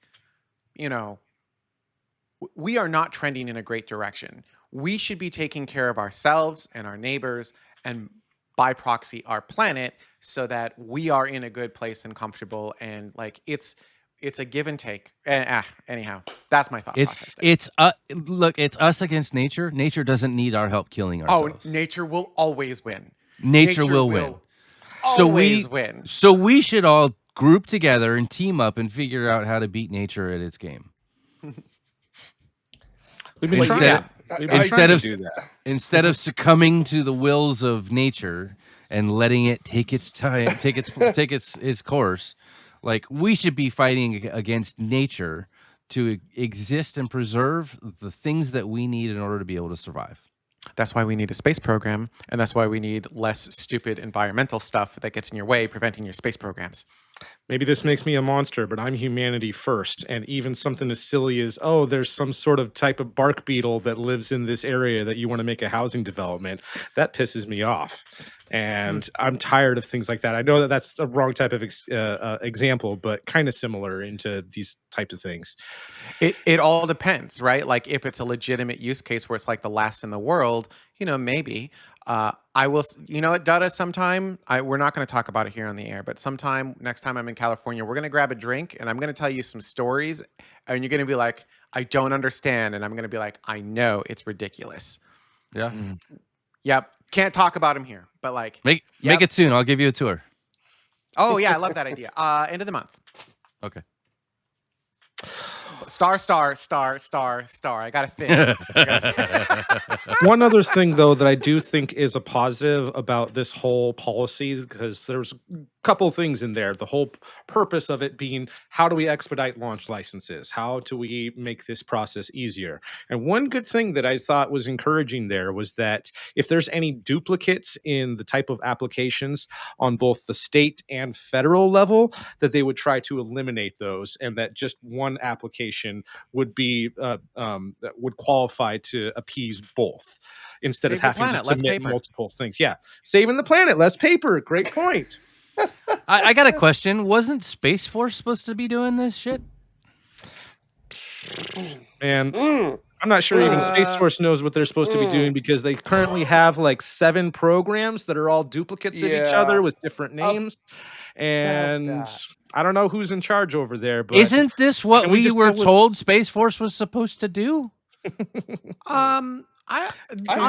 we are not trending in a great direction. We should be taking care of ourselves and our neighbors and by proxy our planet so that we are in a good place and comfortable, and like it's a give and take. Anyhow, that's my thought process there. It's look, it's us against nature. Nature doesn't need our help killing Oh, ourselves. nature will always win. Nature will win. Always win. So we should all group together and team up and figure out how to beat nature at its game. We've been Instead- trying. We've been instead trying of- to do that. Instead of succumbing to the wills of nature and letting it take its time, take its course, like we should be fighting against nature to exist and preserve the things that we need in order to be able to survive. That's why we need a space program, and that's why we need less stupid environmental stuff that gets in your way, preventing your space programs. Maybe this makes me a monster, but I'm humanity first. And even something as silly as, oh, there's some sort of type of bark beetle that lives in this area that you want to make a housing development, that pisses me off. And I'm tired of things like that. I know that that's the wrong type of example, but kind of similar into these types of things. It all depends, right? Like if it's a legitimate use case where it's like the last in the world, maybe. I will, what, Dada, sometime, we're not going to talk about it here on the air, but sometime next time I'm in California, we're going to grab a drink and I'm going to tell you some stories and you're going to be like, I don't understand. And I'm going to be like, I know, it's ridiculous. Yeah. Yep. Can't talk about them here, but like. Make it soon. I'll give you a tour. Oh, yeah. I love that idea. End of the month. Okay. Star. I got to think. One other thing, though, that I do think is a positive about this whole policy, because there's a couple things in there. The whole purpose of it being, how do we expedite launch licenses? How do we make this process easier? And one good thing that I thought was encouraging there was that if there's any duplicates in the type of applications on both the state and federal level, that they would try to eliminate those, and that just one application would be that would qualify to appease both instead Save of the having planet, to less submit paper. multiple things. Yeah, saving the planet, less paper. Great point. I got a question. Wasn't Space Force supposed to be doing this shit? And I'm not sure even Space Force knows what they're supposed to be doing, because they currently have like 7 programs that are all duplicates of each Yeah. other with different names. And that. I don't know who's in charge over there, but Isn't this what can we we just were deal with- told Space Force was supposed to do? On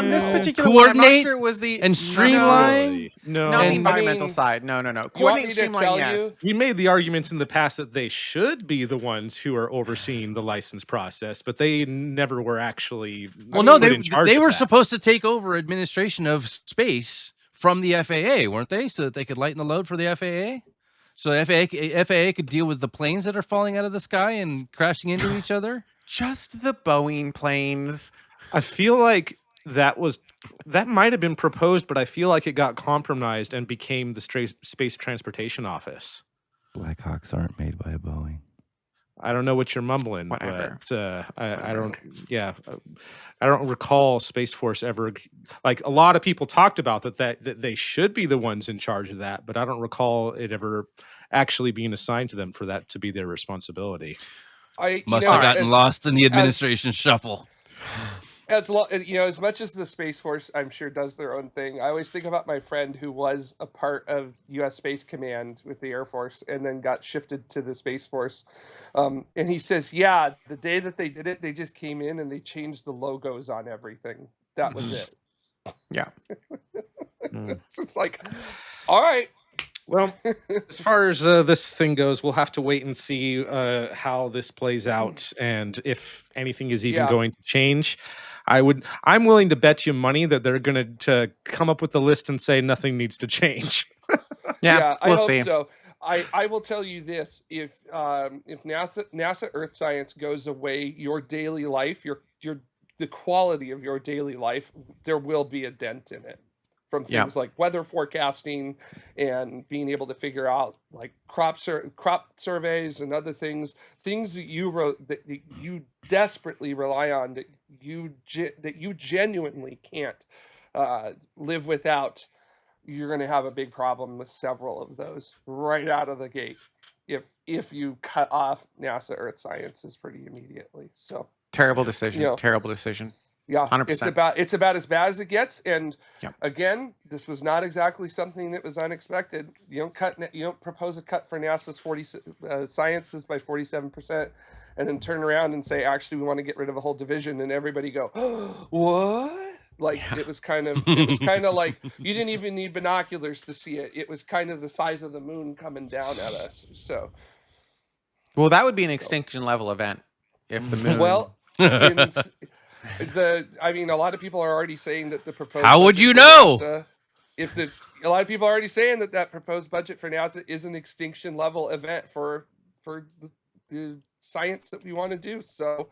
this know. particular one, I'm not Coordinate sure it was the and streamline? Really? No. Not the And- environmental I mean, side. No. You want me Coordinate to streamline, tell yes. you? We made the arguments in the past that they should be the ones who are overseeing the license process, but they never were actually Well, no, put in charge they of were that. supposed to take over administration of space from the FAA, weren't they? So that they could lighten the load for the FAA. So the FAA could deal with the planes that are falling out of the sky and crashing into each other. Just the Boeing planes. I feel like that might have been proposed, but I feel like it got compromised and became the Space Transportation Office. Blackhawks aren't made by a Boeing. I don't know what you're mumbling, Whatever. but I don't. Yeah, I don't recall Space Force ever. Like, a lot of people talked about that they should be the ones in charge of that, but I don't recall it ever actually being assigned to them for that to be their responsibility. Must have gotten lost in the administration shuffle. As much as the Space Force, I'm sure, does their own thing, I always think about my friend who was a part of U.S. Space Command with the Air Force and then got shifted to the Space Force. And he says, yeah, the day that they did it, they just came in and they changed the logos on everything. That was it. Yeah. It's just like, all right. Well, as far as this thing goes, we'll have to wait and see how this plays out, and if anything is even going to change. I'm willing to bet you money that they're going to come up with the list and say nothing needs to change. Yeah, I we'll hope see. so. I will tell you this: if NASA Earth Science goes away, your daily life, the quality of your daily life, there will be a dent in it. From things like weather forecasting and being able to figure out like crop surveys and other things that you desperately rely on, that you genuinely can't live without. You're going to have a big problem with several of those right out of the gate if you cut off NASA Earth Sciences pretty immediately. So Terrible decision. You know, Terrible decision. yeah, 100%. it's about as bad as it gets. And Yep. again, this was not exactly something that was unexpected. You don't propose a cut for NASA's sciences by 47%, and then turn around and say, actually, we want to get rid of a whole division, and everybody go, oh, what? Like Yeah. it was kind of like you didn't even need binoculars to see it. It was kind of the size of the moon coming down at us. So Well, that would be an extinction level event if the moon. well, in I mean, a lot of people are already saying that the proposed. How would budget you for know? NASA, a lot of people are already saying that proposed budget for NASA is an extinction level event for the science that we want to do. So,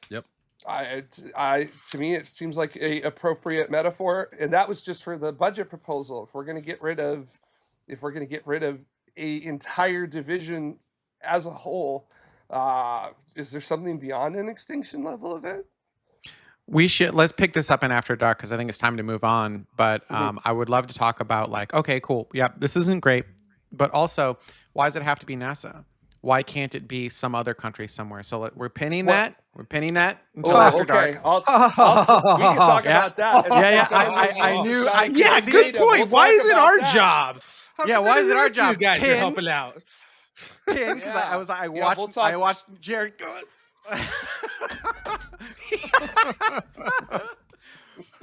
Yep. To me, it seems like a appropriate metaphor, and that was just for the budget proposal. If we're going to get rid of a entire division as a whole, is there something beyond an extinction level event? Let's pick this up in After Dark because I think it's time to move on. But I would love to talk about like, okay, cool. Yep, this isn't great. But also, why does it have to be NASA? Why can't it be some other country somewhere? So we're pinning that. We're pinning that until After Dark. We can talk about that. I knew. I could Yeah, see good it. point. Why is it our job? Yeah, why is it our job? You guys are Pin. helping out. Pin because I watched Jared go.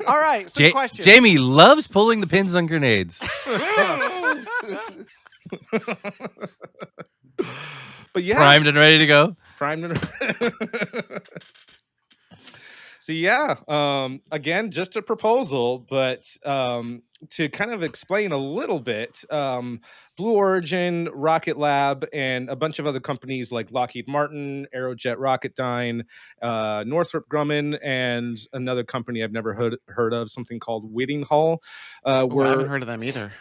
All right, some questions. Jamie loves pulling the pins on grenades. But yeah, Primed and ready to go. So yeah, again, just a proposal, but to kind of explain a little bit, Blue Origin, Rocket Lab, and a bunch of other companies like Lockheed Martin, Aerojet Rocketdyne, Northrop Grumman, and another company I've never heard of, something called Whittinghall. I haven't heard of them either.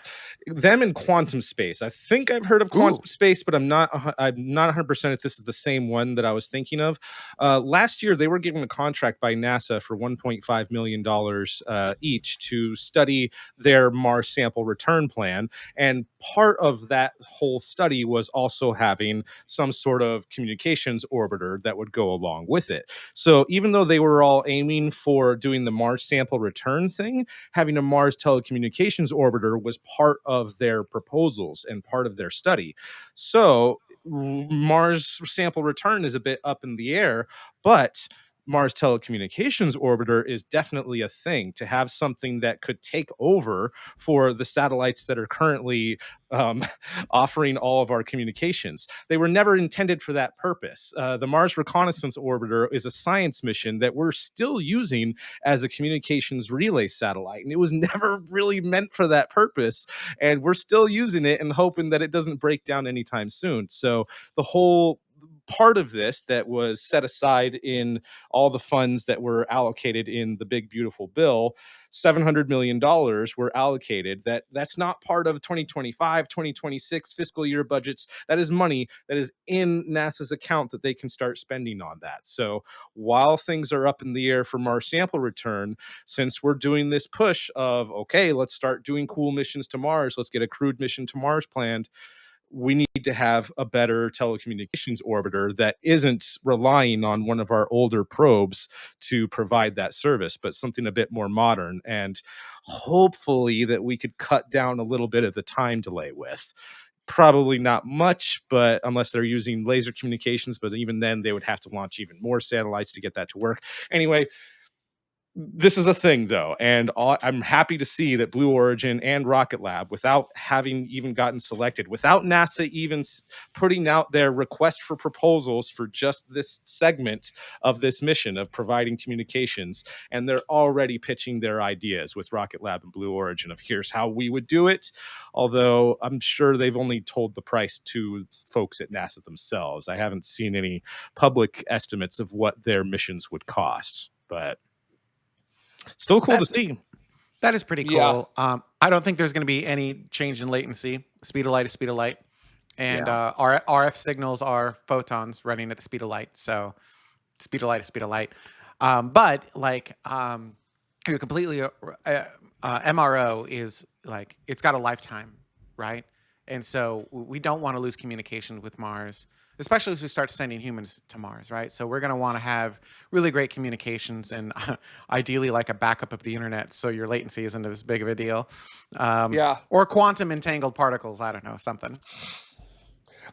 Them in quantum space. I think I've heard of quantum space, but I'm not 100% if this is the same one that I was thinking of. Last year, they were given a contract by NASA for $1.5 million each to study their Mars sample return plan. And part of that whole study was also having some sort of communications orbiter that would go along with it. So even though they were all aiming for doing the Mars sample return thing, having a Mars telecommunications orbiter was part of their proposals and part of their study. So Mars sample return is a bit up in the air, but Mars telecommunications orbiter is definitely a thing to have something that could take over for the satellites that are currently offering all of our communications. They were never intended for that purpose. The Mars Reconnaissance Orbiter is a science mission that we're still using as a communications relay satellite, and it was never really meant for that purpose. And we're still using it and hoping that it doesn't break down anytime soon. So the whole part of this that was set aside in all the funds that were allocated in the big beautiful bill, $700 million were allocated. That's not part of 2025 2026 fiscal year budgets. That is money that is in NASA's account that they can start spending on that. So while things are up in the air for Mars sample return, since we're doing this push of, okay, let's start doing cool missions to Mars, let's get a crewed mission to Mars planned, we need to have a better telecommunications orbiter that isn't relying on one of our older probes to provide that service, but something a bit more modern, and hopefully that we could cut down a little bit of the time delay with. Probably not much, but unless they're using laser communications, but even then they would have to launch even more satellites to get that to work. Anyway, this is a thing, though, and I'm happy to see that Blue Origin and Rocket Lab, without having even gotten selected, without NASA even putting out their request for proposals for just this segment of this mission of providing communications, and they're already pitching their ideas with Rocket Lab and Blue Origin of here's how we would do it, although I'm sure they've only told the price to folks at NASA themselves. I haven't seen any public estimates of what their missions would cost, but still cool to see. That is pretty cool. Yeah. I don't think there's going to be any change in latency. Speed of light is speed of light. And RF signals are photons running at the speed of light. So speed of light is speed of light. But like you're completely MRO is like it's got a lifetime, right? And so we don't want to lose communication with Mars. especially as we start sending humans to Mars, right? So we're going to want to have really great communications and ideally like a backup of the internet, so your latency isn't as big of a deal. Yeah. Or quantum entangled particles. I don't know, something.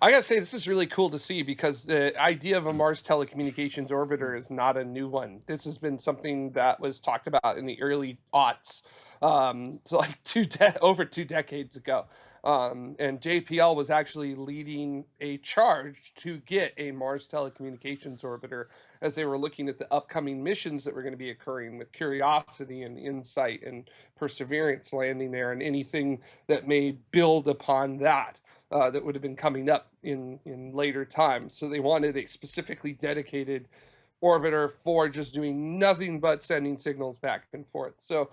I gotta say, this is really cool to see because the idea of a Mars telecommunications orbiter is not a new one. This has been something that was talked about in the early aughts, so like over 2 decades ago. And JPL was actually leading a charge to get a Mars telecommunications orbiter as they were looking at the upcoming missions that were going to be occurring with Curiosity and Insight and Perseverance landing there, and anything that may build upon that. That would have been coming up in later times. So they wanted a specifically dedicated orbiter for just doing nothing but sending signals back and forth. So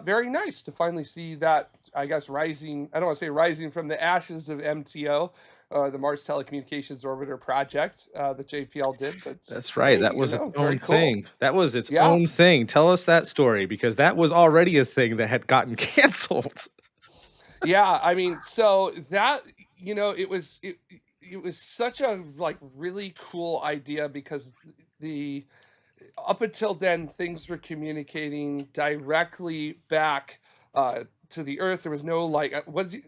very nice to finally see that, I guess, rising, I don't want to say rising from the ashes of MTO, the Mars Telecommunications Orbiter project that JPL did. But That's right. hey, That was its very own cool. thing. That was its Yeah. own thing. Tell us that story, because that was already a thing that had gotten canceled. Yeah, I mean, so that, it was such a like really cool idea because the up until then things were communicating directly back to the Earth. There was no like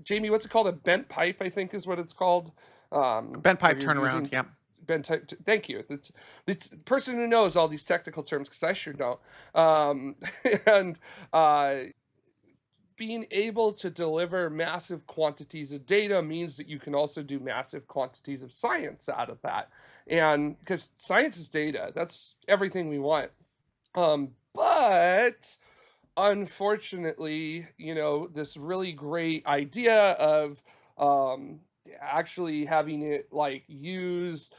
Jamie, what's it called? A bent pipe, I think is what it's called. Bent pipe where you're turnaround. using Yep. bent type. Thank you. It's the person who knows all these technical terms, because I sure don't. And being able to deliver massive quantities of data means that you can also do massive quantities of science out of that. And because science is data, that's everything we want. But unfortunately, this really great idea of actually having it like use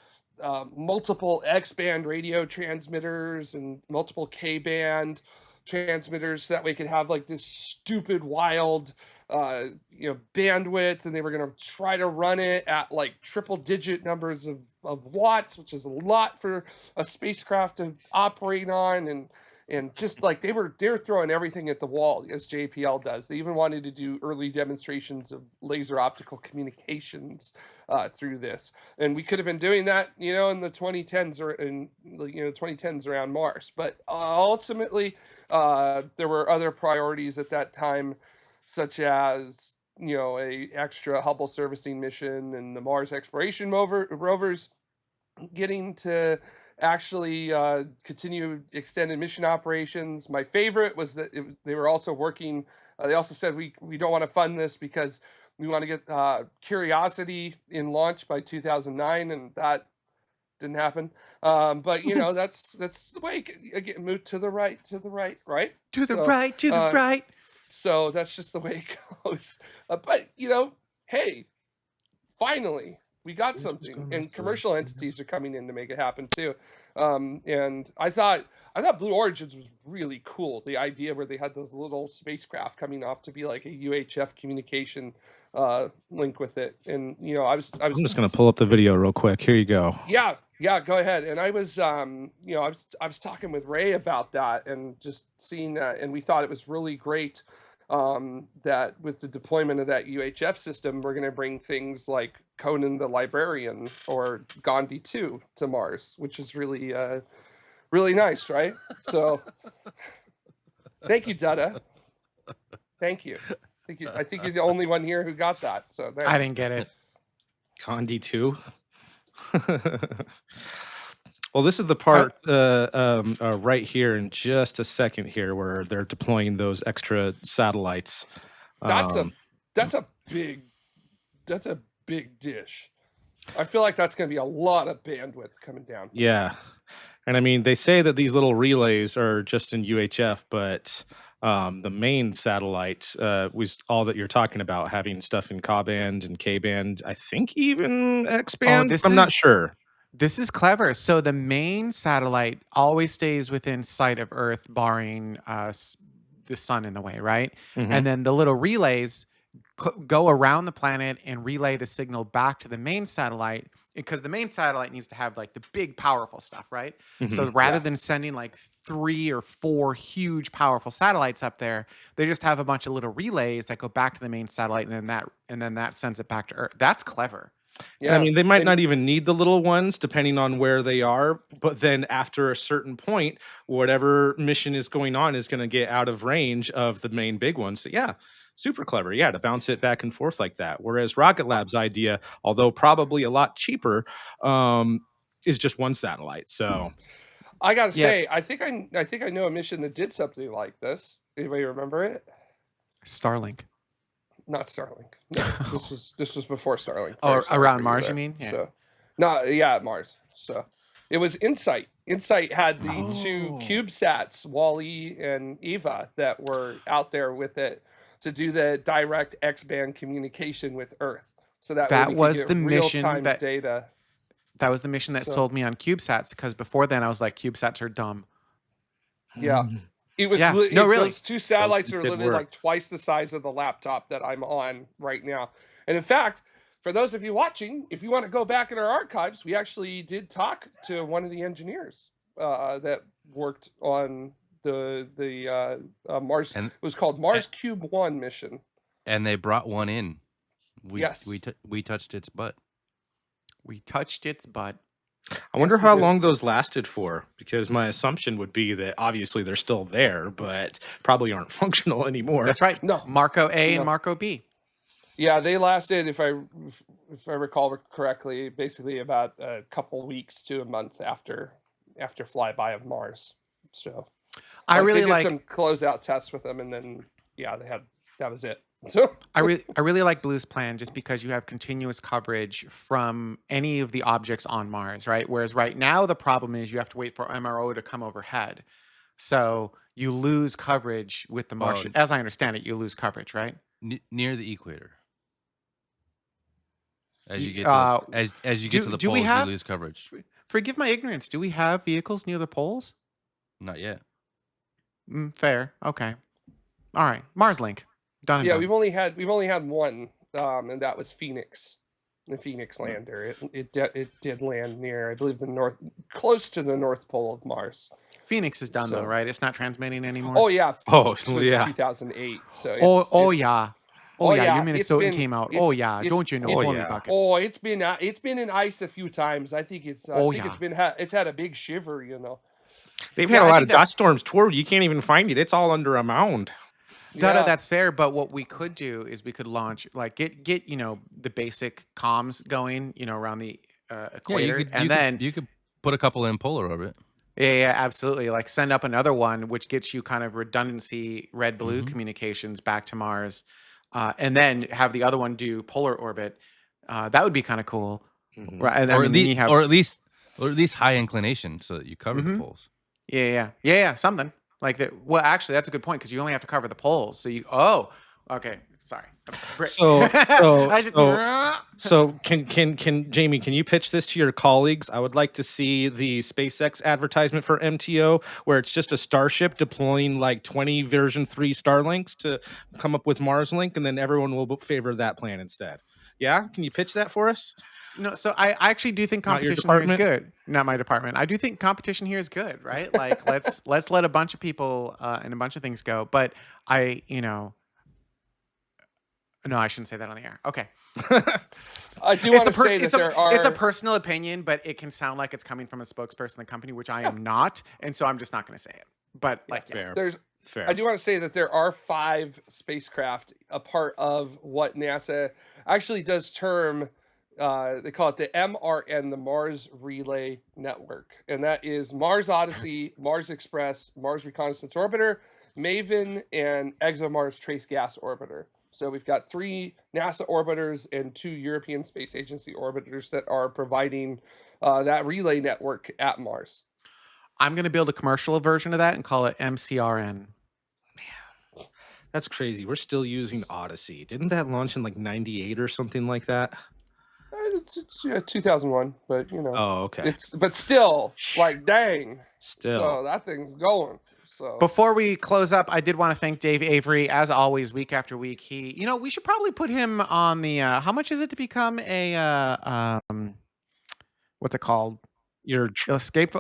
multiple X-band radio transmitters and multiple K-band transmitters, so that way we could have like this stupid wild bandwidth, and they were going to try to run it at like triple digit numbers of watts, which is a lot for a spacecraft to operate on. And just like they're throwing everything at the wall, as JPL does. They even wanted to do early demonstrations of laser optical communications through this, and we could have been doing that, in the 2010s or in 2010s around Mars. But ultimately, there were other priorities at that time, such as a extra Hubble servicing mission and the Mars exploration rovers getting to actually continue extended mission operations. My favorite was that they were also working. They also said we don't want to fund this because we want to get Curiosity in launch by 2009, and that didn't happen. But that's the way. Again, move to the right, right. To the right, to the right. So that's just the way it goes. But hey, finally we got something, and commercial entities are coming in to make it happen too. And I thought Blue Origins was really cool. The idea where they had those little spacecraft coming off to be like a UHF communication link with it. And I'm just gonna pull up the video real quick. Here you go. Yeah, go ahead. And I was I was talking with Ray about that and just seeing that, and we thought it was really great that with the deployment of that UHF system, we're going to bring things like Conan the Librarian or Gandhi 2 to Mars, which is really, really nice, right? So thank you, Dutta. Thank you. I think you're the only one here who got that. So thanks. I didn't get it. Gandhi 2? Well, this is the part right here in just a second here where they're deploying those extra satellites. That's a big dish. I feel like that's going to be a lot of bandwidth coming down. Yeah. And I mean, they say that these little relays are just in UHF, but the main satellite was all that you're talking about, having stuff in Ka-band and K-band, I think even X-band. I'm not sure. This is clever. So the main satellite always stays within sight of Earth, barring the sun in the way, right? Mm-hmm. And then the little relays go around the planet and relay the signal back to the main satellite, because the main satellite needs to have like the big powerful stuff, right? Mm-hmm. So rather than sending like 3 or 4 huge powerful satellites up there, they just have a bunch of little relays that go back to the main satellite, and then that sends it back to Earth. That's clever. And I Yeah. mean, they might And not even need the little ones depending on where they are, but then after a certain point, whatever mission is going on is going to get out of range of the main big ones. So yeah, super clever. Yeah, to bounce it back and forth like that. Whereas Rocket Lab's idea, although probably a lot cheaper, is just one satellite. So I gotta Yeah, say, I think I know a mission that did something like this. Anybody remember it? Starlink. Not Starlink. No, this was before Starlink. Or Very sorry around for you Mars, you there. mean? Yeah. So, no, yeah, Mars. So, it was Insight. Insight had the two Oh. CubeSats, Wally and Eva, that were out there with it to do the direct X-band communication with Earth. So that way That we was could the get mission real-time that data. that was the mission that So, sold me on CubeSats, because before then I was like, CubeSats are dumb. yeah. It was Yeah. No, really. those two satellites things are did literally work. like twice the size of the laptop that I'm on right now. And in fact, for those of you watching, if you want to go back in our archives, we actually did talk to one of the engineers that worked on the Mars. And It was called Mars Cube 1 mission. and they brought one in. Yes. We touched its butt. We touched its butt. I wonder Yes, we how did. long those lasted for, because my assumption would be that obviously they're still there, but probably aren't functional anymore. That's right. No. Marco A No. and Marco B. Yeah, they lasted, if I recall correctly, basically about a couple weeks to a month after flyby of Mars. So I like, really they did like some closeout tests with them, and then yeah, that was it. So I really like Blue's plan, just because you have continuous coverage from any of the objects on Mars, right? Whereas right now the problem is you have to wait for MRO to come overhead. So you lose coverage with the Martian. As I understand it, you lose coverage, right? Near the equator. As Y- you get to uh, as you get to the do we poles, have- you lose coverage. Forgive my ignorance. Do we have vehicles near the poles? Not yet. Fair. Okay. All right. Mars Link. Done and yeah, done. we've only had one, and that was Phoenix, the Phoenix lander. It did land near, I believe, close to the North Pole of Mars. Phoenix is done So- though, right? It's not transmitting anymore. Oh yeah, Oh, this was yeah. 2008. So Oh it's- yeah. oh, Oh yeah. yeah, Your it's Minnesotan been- came out. it's- Oh yeah. it's- Don't you know? oh, Tony yeah. buckets. Oh, it's been in ice a few times. I think it's. Oh, I think yeah. it's had a big shiver. You know. They've Yeah, had I a lot think of that's- dust storms toward you can't even find it. It's all under a mound. Dada, Yeah. that's fair. But what we could do is we could launch, like, get the basic comms going, around the equator, you could put a couple in polar orbit. Yeah, absolutely. Like send up another one, which gets you kind of redundancy, red-blue Mhm. communications back to Mars, and then have the other one do polar orbit. That would be kind of cool, right? And Or, then you have, or at least high inclination so that you cover the Mhm. poles. yeah, something like that. Well, actually, that's a good point, because you only have to cover the poles. So okay, sorry. So- I just- So can Jamie, can you pitch this to your colleagues? I would like to see the SpaceX advertisement for MTO, where it's just a Starship deploying like 20 version 3 Starlinks to come up with Mars Link, and then everyone will favor that plan instead. Yeah, can you pitch that for us? No, so I actually do think Not your competition here is department? good. Not my department. I do think competition here is good, right? Like let's let a bunch of people and a bunch of things go. But no, I shouldn't say that on the air. Okay, I do want to say that it's there are. it's a personal opinion, but it can sound like it's coming from a spokesperson of the company, which I am not, and so I'm just not going to say it. But like, yeah. Fair. There's. Fair. I do want to say that there are 5 spacecraft, a part of what NASA actually does term. They call it the MRN, the Mars Relay Network, and that is Mars Odyssey, Mars Express, Mars Reconnaissance Orbiter, MAVEN, and ExoMars Trace Gas Orbiter. So we've got 3 NASA orbiters and 2 European Space Agency orbiters that are providing that relay network at Mars. I'm going to build a commercial version of that and call it MCRN. That's crazy. We're still using Odyssey. Didn't that launch in like 98 or something like that? It's 2001, but Oh, okay. but still, like, dang. Still. So that thing's going. So Before we close up, I did want to thank Dave Avery, as always, week after week. We should probably put him on the. How much is it to become a what's it called? Your Escape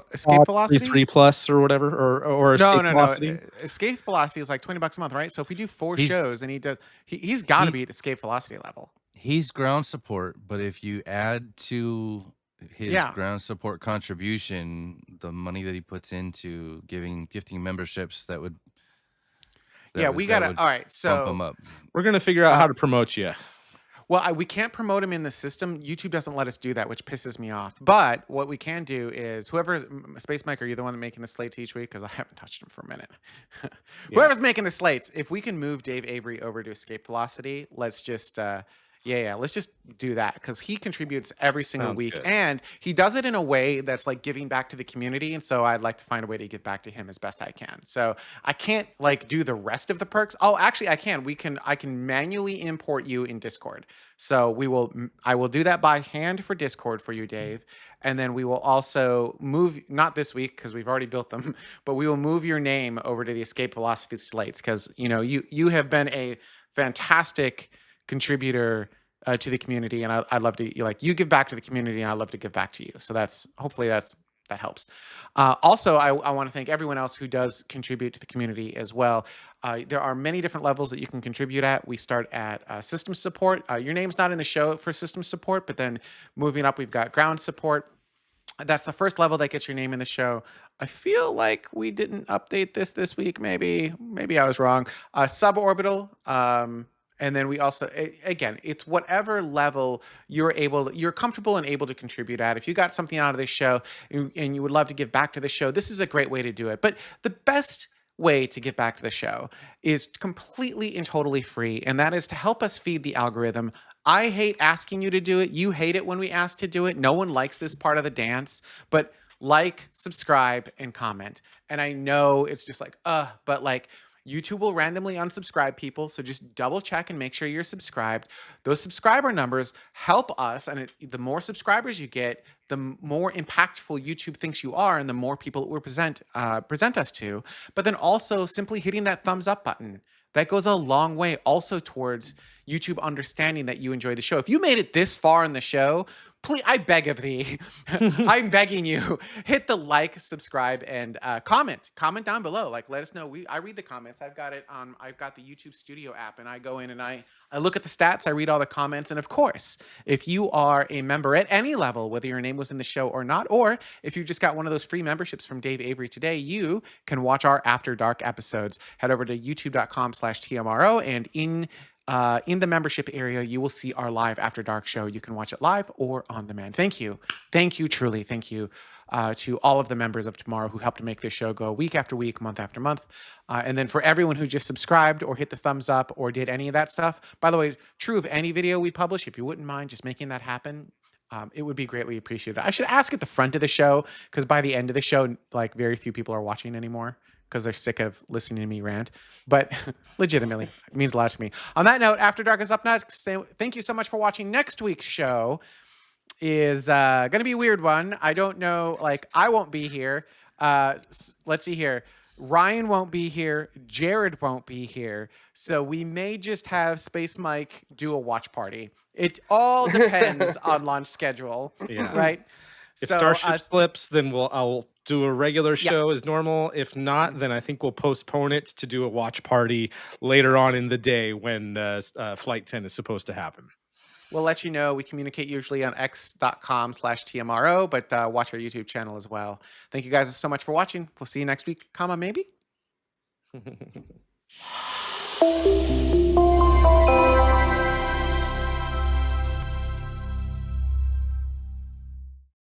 velocity. 3 plus or whatever, or escape velocity. No. Escape velocity is like $20 a month, right? So if we do 4 He's- shows and he does, he's got to be at escape velocity level. He's ground support, but if you add to his Yeah. ground support contribution the money that he puts into gifting memberships, that would Yeah, we gotta. All right, bump him so up. We're gonna figure out uh, how to promote you. well, we can't promote him in the system. YouTube doesn't let us do that, which pisses me off. But what we can do is Space Mike, are you the one making the slates each week? Because I haven't touched him for a minute. Whoever's making the slates, if we can move Dave Avery over to Escape Velocity, let's just let's just do that because he contributes every single Sounds week good. and he does it in a way that's like giving back to the community. And so I'd like to find a way to give back to him as best I can. So I can't like do the rest of the perks. Oh, actually I can. I can manually import you in Discord. So I will do that by hand for Discord for you, Dave. And then we will also move, not this week because we've already built them, but we will move your name over to the Escape Velocity slates because you have been a fantastic contributor to the community, and I'd love to you give back to the community, and I'd love to give back to you. So hopefully that helps. Also, I want to thank everyone else who does contribute to the community as well. There are many different levels that you can contribute at. We start at system support. Your name's not in the show for system support, but then moving up, we've got ground support. That's the first level that gets your name in the show. I feel like we didn't update this week. Maybe I was wrong. Suborbital. And then we also, again, it's whatever level you're comfortable and able to contribute at. If you got something out of this show and you would love to give back to the show, this is a great way to do it. But the best way to give back to the show is completely and totally free, and that is to help us feed the algorithm. I hate asking you to do it. You hate it when we ask to do it. No one likes this part of the dance, but like, subscribe, and comment. And I know it's just like, but like, YouTube will randomly unsubscribe people, so just double check and make sure you're subscribed. Those subscriber numbers help us, and the more subscribers you get, the more impactful YouTube thinks you are, and the more people it will present us to. But then also simply hitting that thumbs up button. That goes a long way also towards YouTube understanding that you enjoy the show. If you made it this far in the show, please, I beg of thee, I'm begging you, hit the like, subscribe, and comment. Comment down below. Like, let us know. I read the comments. I've got the YouTube Studio app, and I go in and I look at the stats. I read all the comments. And of course, if you are a member at any level, whether your name was in the show or not, or if you just got one of those free memberships from Dave Avery today, you can watch our After Dark episodes. Head over to youtube.com/TMRO, and in the membership area, you will see our live After Dark show. You can watch it live or on demand. Thank you, truly, thank you to all of the members of Tomorrow who helped to make this show go week after week, month after month. And then for everyone who just subscribed or hit the thumbs up or did any of that stuff, by the way, true of any video we publish, if you wouldn't mind just making that happen, it would be greatly appreciated. I should ask at the front of the show, because by the end of the show, like, very few people are watching anymore because they're sick of listening to me rant. But legitimately, it means a lot to me. On that note, After Dark is up next. Thank you so much for watching. Next week's show is going to be a weird one. I don't know. Like, I won't be here. Let's see here. Ryan won't be here. Jared won't be here. So we may just have Space Mike do a watch party. It all depends on launch schedule. Yeah. Right? If So, Starship slips, then I'll do a regular show as normal. If not, then I think we'll postpone it to do a watch party later on in the day when Flight 10 is supposed to happen. We'll let you know. We communicate usually on x.com/TMRO, but watch our YouTube channel as well. Thank you guys so much for watching. We'll see you next week, maybe?